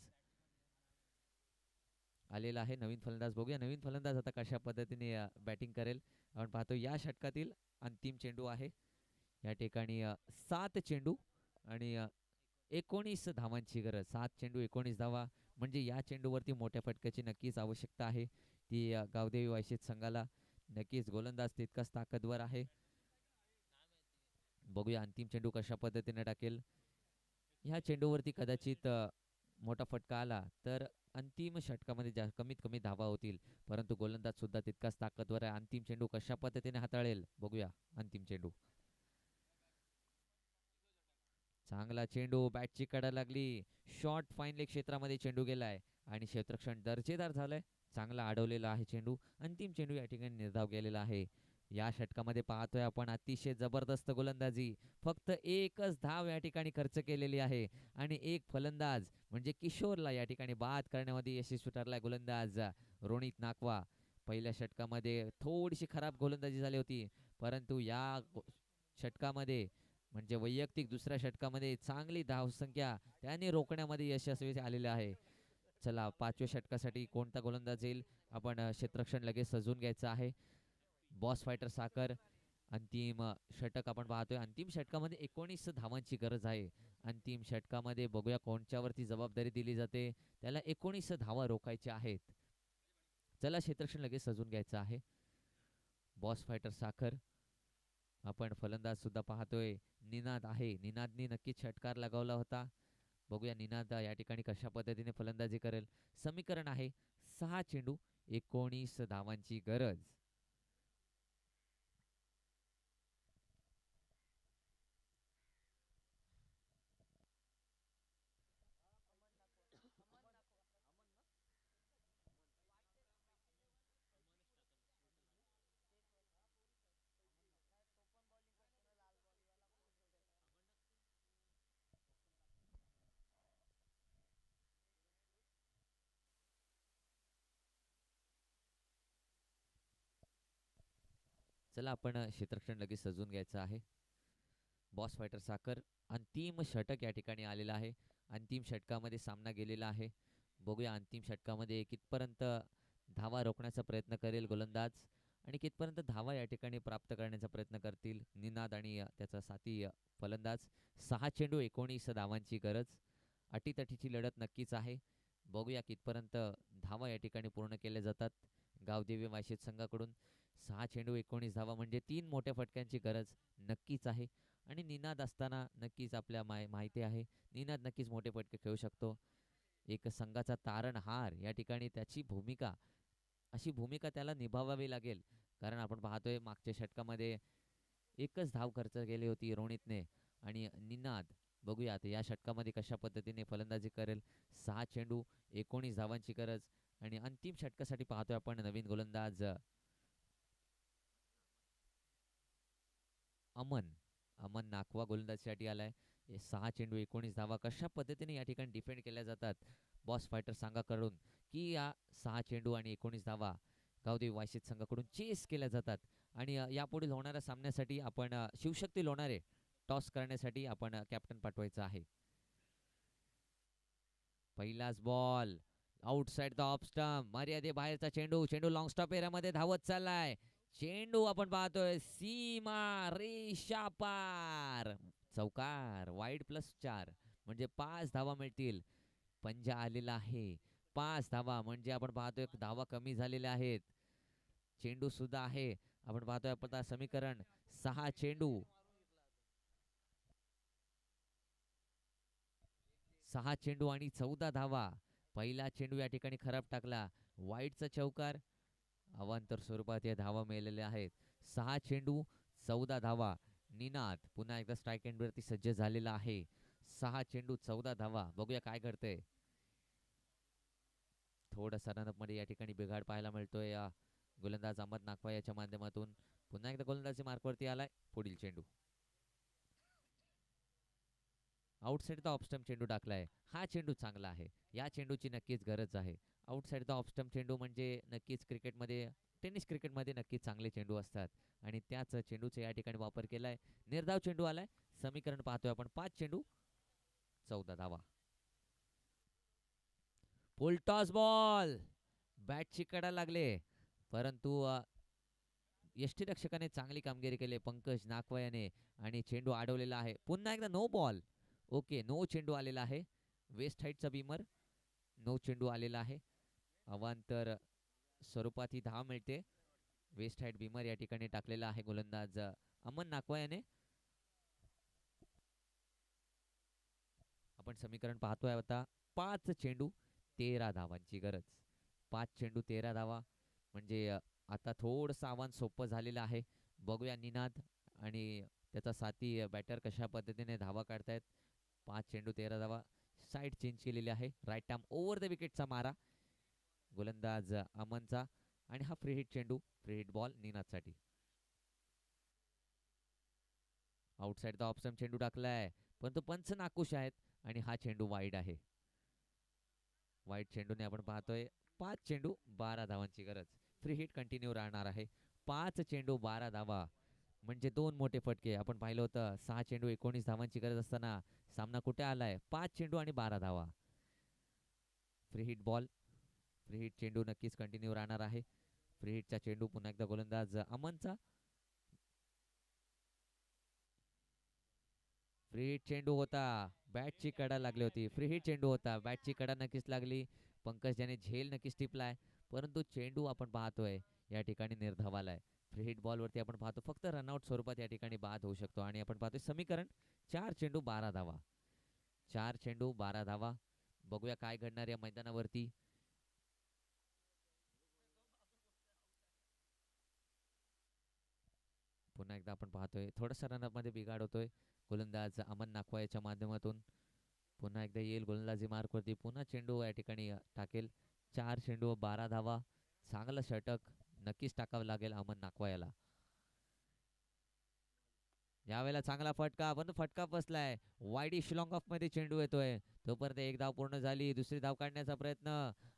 आलेला आहे. नवीन फलंदाज बघूया नवीन फलंदाज आता कशा पद्धतीने बॅटिंग करेल. आपण पाहतो या षटकातील अंतिम चेंडू आहे. या ठिकाणी 7 चेंडू आणि 19 धावांची गरज. 7 चेंडू 19 धावा म्हणजे या चेंडूवरती मोठ्या फटक्याची नक्कीच आवश्यकता आहे. ती गावदेवी वायशीत संघाला. नक्कीच गोलंदाज तितकाच ताकदवर आहे. बघूया अंतिम चेंडू कशा पद्धतीने टाकेल. ह्या चेंडूवरती कदाचित मोठा फटका आला तर अंतिम षटकामध्ये कमीत कमी धावा होतील, परंतु गोलंदाज सुद्धा तितकाच ताकदवर आहे. अंतिम चेंडू कशा पद्धतीने हाताळेल बघूया. अंतिम चेंडू. चांगला चेंडू, बॅटची कडा लागली. शॉर्ट फाईन लेग क्षेत्रामध्ये चेंडू गेलाय आणि क्षेत्ररक्षण दर्जेदार झालंय. चांगला अडवलेला आहे चेंडू. अंतिम चेंडू या ठिकाणी निर्धाव गेलेला आहे. या षटकामध्ये पाहतोय आपण अतिशय जबरदस्त गोलंदाजी. फक्त एकच धाव या ठिकाणी खर्च केलेली आहे आणि एक फलंदाज म्हणजे किशोरला या ठिकाणी बाद करण्यामध्ये यशस्वी ठरलाय गोलंदाज रोनित नाकवा. पहिल्या षटकामध्ये थोडीशी खराब गोलंदाजी झाली होती, परंतु या षटकामध्ये म्हणजे वैयक्तिक दुसऱ्या षटकामध्ये चांगली धावसंख्या त्याने रोखण्यामध्ये यशस्वी आलेले आहे. चला 5व्या षटकासाठी कोणता गोलंदाज येईल आपण क्षेत्ररक्षण लगेच सजवून घ्यायचं आहे. बॉस फायटर साखर अंतिम षटक आपण पाहतोय. अंतिम षटकामध्ये 19 धावांची गरज आहे. अंतिम षटकामध्ये बघूया कोणच्यावरती जबाबदारी दिली जाते. त्याला 19 धावा रोखायच्या आहेत. चला क्षेत्ररक्षण लगेच सजवून घ्यायचं आहे. बॉस फायटर साखर आपण फलंदाज सुद्धा पाहतोय. निनाद आहे. निनादनी नक्कीच षटकार लगावला होता. बघूया निनाद या ठिकाणी कशा पद्धतीने फलंदाजी करेल. समीकरण आहे 6 चेंडू 19 धावांची गरज. चला आपण क्षेत्ररक्षण लगेच सजून घ्यायचं आहे. बॉस फायटर साखर अंतिम षटक या ठिकाणी आलेला आहे. अंतिम षटकामध्ये सामना गेलेला आहे. बघूया अंतिम षटकामध्ये कितपर्यंत धावा रोखण्याचा प्रयत्न करेल गोलंदाज आणि कितपर्यंत धावा या ठिकाणी प्राप्त करण्याचा प्रयत्न करतील निनाद आणि त्याचा साथी फलंदाज. 6 चेंडू 19 धावांची गरज. अटीतटीची लढत नक्कीच आहे. बघूया कितपर्यंत धावा या ठिकाणी पूर्ण केल्या जातात गावदेवी वायशेत संघाकडून. 6 चेंडू 19 धावा म्हणजे 3 मोठ्या फटक्यांची गरज नक्कीच आहे. आणि निनाद असताना नक्कीच आपल्या माहिती आहे निनाद नक्कीच मोठे फटके खेळू शकतो. एक संघाचा तारणहार या ठिकाणी त्याची भूमिका अशी भूमिका त्याला निभावावी लागेल. कारण आपण पाहतोय मागच्या षटकामध्ये एकच धाव खर्च केली होती रोनितने आणि निनाद बघूया आता या षटकामध्ये कशा पद्धतीने फलंदाजी करेल. 6 चेंडू 19 धावांची गरज आणि अंतिम षटकासाठी पाहतोय आपण नवीन गोलंदाज अमन नाकवा गोलंदाजीसाठी आलाय. 6 चेंडू 19 धावा कशा पद्धतीने या ठिकाणी डिफेंड केल्या जातात बॉस फायटर संघाकडून की या 6 चेंडू आणि 19 धावा गावदेवी वायशेत संघाकडून चेस केल्या जातात. आणि यापुढील होणाऱ्या सामन्यासाठी आपण शिवशक्ती लोणारे टॉस करण्यासाठी आपण कॅप्टन पाठवायचं आहे. पहिलाच ball outside the off stump मर्यादे बाहेरचा चेंडू. चेंडू लॉंग स्टॉप एरियामध्ये धावत चाललाय. चेंडू आपण पाहतोय सीमा रेषा पार. चौकार वाईड +4 म्हणजे 5 धावा मिळतील. पंजा आलेला आहे. 5 धावा म्हणजे आपण पाहतोय धावा कमी झालेल्या आहेत. चेंडू सुद्धा आहे. आपण पाहतोय आपण समीकरण 6 चेंडू 6 चेंडू आणि 14 धावा. पहिला चेंडू या ठिकाणी खराब टाकला. वाईडचा चौकार. अवांतर स्वरूपात या धावा मिळालेल्या आहेत. 6 चेंडू 14 धावा. निनाद पुन्हा एकदा स्ट्राईक एंडवरती सज्ज झालेला आहे. 6 चेंडू 14 धावा. बघूया काय करते. थोडासा रनअपमध्ये या ठिकाणी बिघाड पाहायला मिळतोय या गोलंदाज अहमद नाकवा याच्या माध्यमातून. पुन्हा एकदा गोलंदाजी मार्कवरती आलाय. पुढील चेंडू आउटसाइड द ऑफस्टंप चेंडू टाकलाय. हा चेंडू चांगला आहे. या चेंडूची नक्कीच गरज आहे. आउटसाइड द ऑफस्टंप चेंडू म्हणजे नक्कीच क्रिकेटमध्ये टेनिस क्रिकेटमध्ये नक्कीच चांगले चेंडू असतात आणि त्याच चेंडूचा या ठिकाणी वापर केलाय. निर्धाव चेंडू आलाय. समीकरण पाहतोय आपण 5 चेंडू 14 धावा. फुलटॉस बॉल बॅटची कडा लागले परंतु यष्टीरक्षकाने चांगली कामगिरी केली पंकज नाकवा याने आणि चेंडू अडवलेला आहे. पुन्हा एकदा नो बॉल. ओके नो चेंडू आलेला आहे. वेस्ट हाईटचा बीमर नो चेंडू आलेला आहे. अवांतर स्वरूपात ही धाव मिळते. वेस्ट हाईट बीमर या ठिकाणी टाकलेला आहे गोलंदाज अमन नाकवा याने. आपण समीकरण पाहतोय आता 5 चेंडू 13 धावांची गरज. 5 चेंडू 13 धावा म्हणजे आता थोडंसं आव्हान सोपं झालेलं आहे. बघूया निनाद आणि त्याचा साथी बॅटर कशा पद्धतीने धावा काढतायत. 5 चेंडू 13 धावा. साईड चेंज केलेली आहे. राईट आर्म ओव्हर द विकेटचा मारा गोलंदाज अमनचा आणि हा फ्री हिट चेंडू फ्री हिट बॉल निनादसाठी. आउटसाइड द ऑफ चेंडू टाकलाय परंतु पंच नाखुश आहेत आणि हा चेंडू वाईड आहे. वाईड चेंडूने आपण पाहतोय 5 चेंडू 12 धावांची गरज. फ्री हिट कंटिन्यू राहणार आहे. 5 चेंडू 12 धावा म्हणजे 2 मोठे फटके. आपण पाहिलं होतं 6 चेंडू 19 धावांची गरज असताना सामना कुठे आलाय 5 चेंडू आणि 12 धावा. Free hit ball free hit चेंडू नक्कीच कंटिन्यू राहणार आहे. फ्री हिटचा चेंडू पुन्हा एकदा गोलंदाज अमनचा. फ्री हिट चेंडू होता. बॅटची कडा लागली होती. फ्री हिट चेंडू होता. बॅटची कडा नक्कीच लागली. पंकज ज्याने झेल नक्कीच टिपलाय परंतु चेंडू आपण पाहतोय या ठिकाणी निर्धाव आलाय. फ्री हिट बॉलवरती आपण पाहतो फक्त रनआउट स्वरूपात या ठिकाणी बाद होऊ शकतो. आणि आपण पाहतोय समीकरण 4 चेंडू 12 धावा. 4 चेंडू 12 धावा. बघूया काय घडणार या मैदानावरती. पुन्हा एकदा आपण पाहतोय थोडासा रनअपमध्ये बिघाड होतोय. गोलंदाज अमन नाखवा याच्या माध्यमातून पुन्हा एकदा येईल गोलंदाजी मार्कवरती. पुन्हा चेंडू या ठिकाणी टाकेल. 4 चेंडू 12 धावा. चांगलं षटक नक्कीच टाकावं लागेल अमन नाखवा याला. यावेळेला चांगला फटका पण फटका बसलाय. वाईडी शिलॉंग ऑफ मध्ये चेंडू येतोय. तोपर्यंत एक धाव पूर्ण झाली. दुसरी धाव काढण्याचा प्रयत्न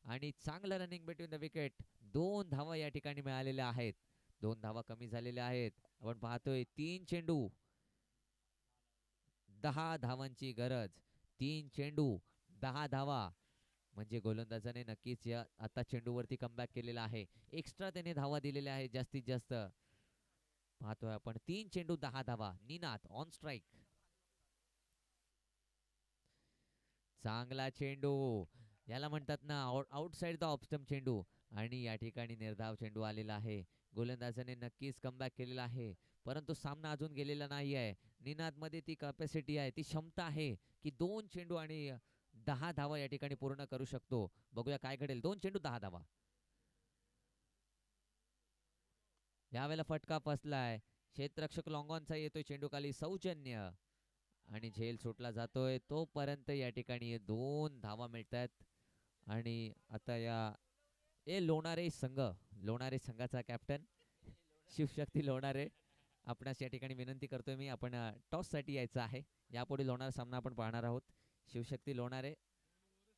आणि चांगलं रनिंग बिटवीन द विकेट. 2 धावा या ठिकाणी मिळालेल्या आहेत. 2 धावा कमी झालेल्या आहेत. आपण पाहतोय 3 चेंडू 10 धावांची गरज. 3 चेंडू 10 धावा म्हणजे गोलंदाजाने नक्कीच या आता चेंडूवरती कमबॅक केलेला आहे. एक्स्ट्रा त्याने धावा दिलेल्या आहेत जास्तीत जास्त. पाहतोय आपण 3 चेंडू 10 धावा. Ninad on strike. चांगला चेंडू याला म्हणतात ना आउटसाइड द ऑफ स्टंप चेंडू. आणि या ठिकाणी निर्धाव चेंडू आलेला आहे. गोलंदाजाने नक्कीच कमबॅक केलेला आहे. परंतु सामना अजून गेलेला नाही आहे. निनाद मध्ये ती कॅपॅसिटी आहे, ती क्षमता आहे की 2 चेंडू आणि 10 धावा या ठिकाणी पूर्ण करू शकतो. बघूया काय घडेल. 2 चेंडू 10 धावा. यावेळेला फटका फसलाय. क्षेत्ररक्षक लॉंगॉनचा येतोय चेंडू खाली. सौजन्य आणि झेल सुटला जातोय. तोपर्यंत या ठिकाणी 2 धावा मिळतात. आणि आता या लोणारे संघ, लोणारे संघाचा कॅप्टन शिवशक्ती लोणारे आपणास या ठिकाणी विनंती करतोय मी, आपण टॉस साठी यायचं आहे. यापुढे लोणार सामना आपण पाहणार आहोत. शिवशक्ती लोणारे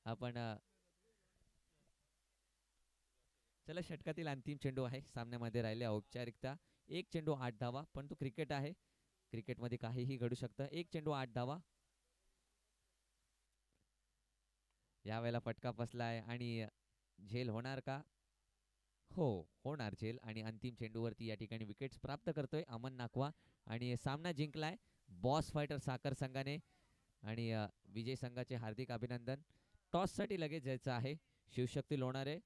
आपण चला षटकातील अंतिम चेंडू आहे सामन्यामध्ये राहिले औपचारिकता. 1 चेंडू 8 धावा. पण तो क्रिकेट आहे, क्रिकेटमध्ये काहीही घडू शकतं. 1 चेंडू 8 धावा. यावेळेला फटका फसलाय आणि झेल होणार का? हो, होणार झेल. आणि अंतिम चेंडूवरती या ठिकाणी विकेट्स प्राप्त करतोय अमन नाखवा. आणि सामना जिंकलाय बॉस फायटर साखर संघाने. आणि विजय संघाचे हार्दिक अभिनंदन. टॉससाठी लगेच जायचं आहे. शिवशक्ती लोणारे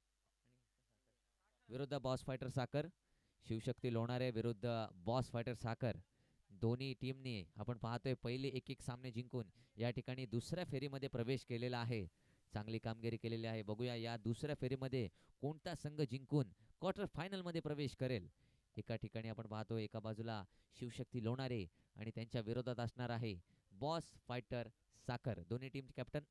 विरुद्ध बॉस फायटर साखर. शिवशक्ती लोणारे विरुद्ध बॉस फायटर साखर. दोन्ही टीमने आपण पाहतोय पहिले 1-1 सामने जिंकून या ठिकाणी दुसऱ्या फेरीमध्ये प्रवेश केलेला आहे. चांगली कामगिरी केलेली आहे. बघूया या दुसऱ्या फेरीमध्ये कोणता संघ जिंकून क्वार्टर फायनल मध्ये प्रवेश करेल. एका ठिकाणी आपण पाहतो एका बाजूला शिवशक्ती लोणारे आणि त्यांच्या विरोधात असणार आहे बॉस फायटर साखर. दोन्ही टीमचे कॅप्टन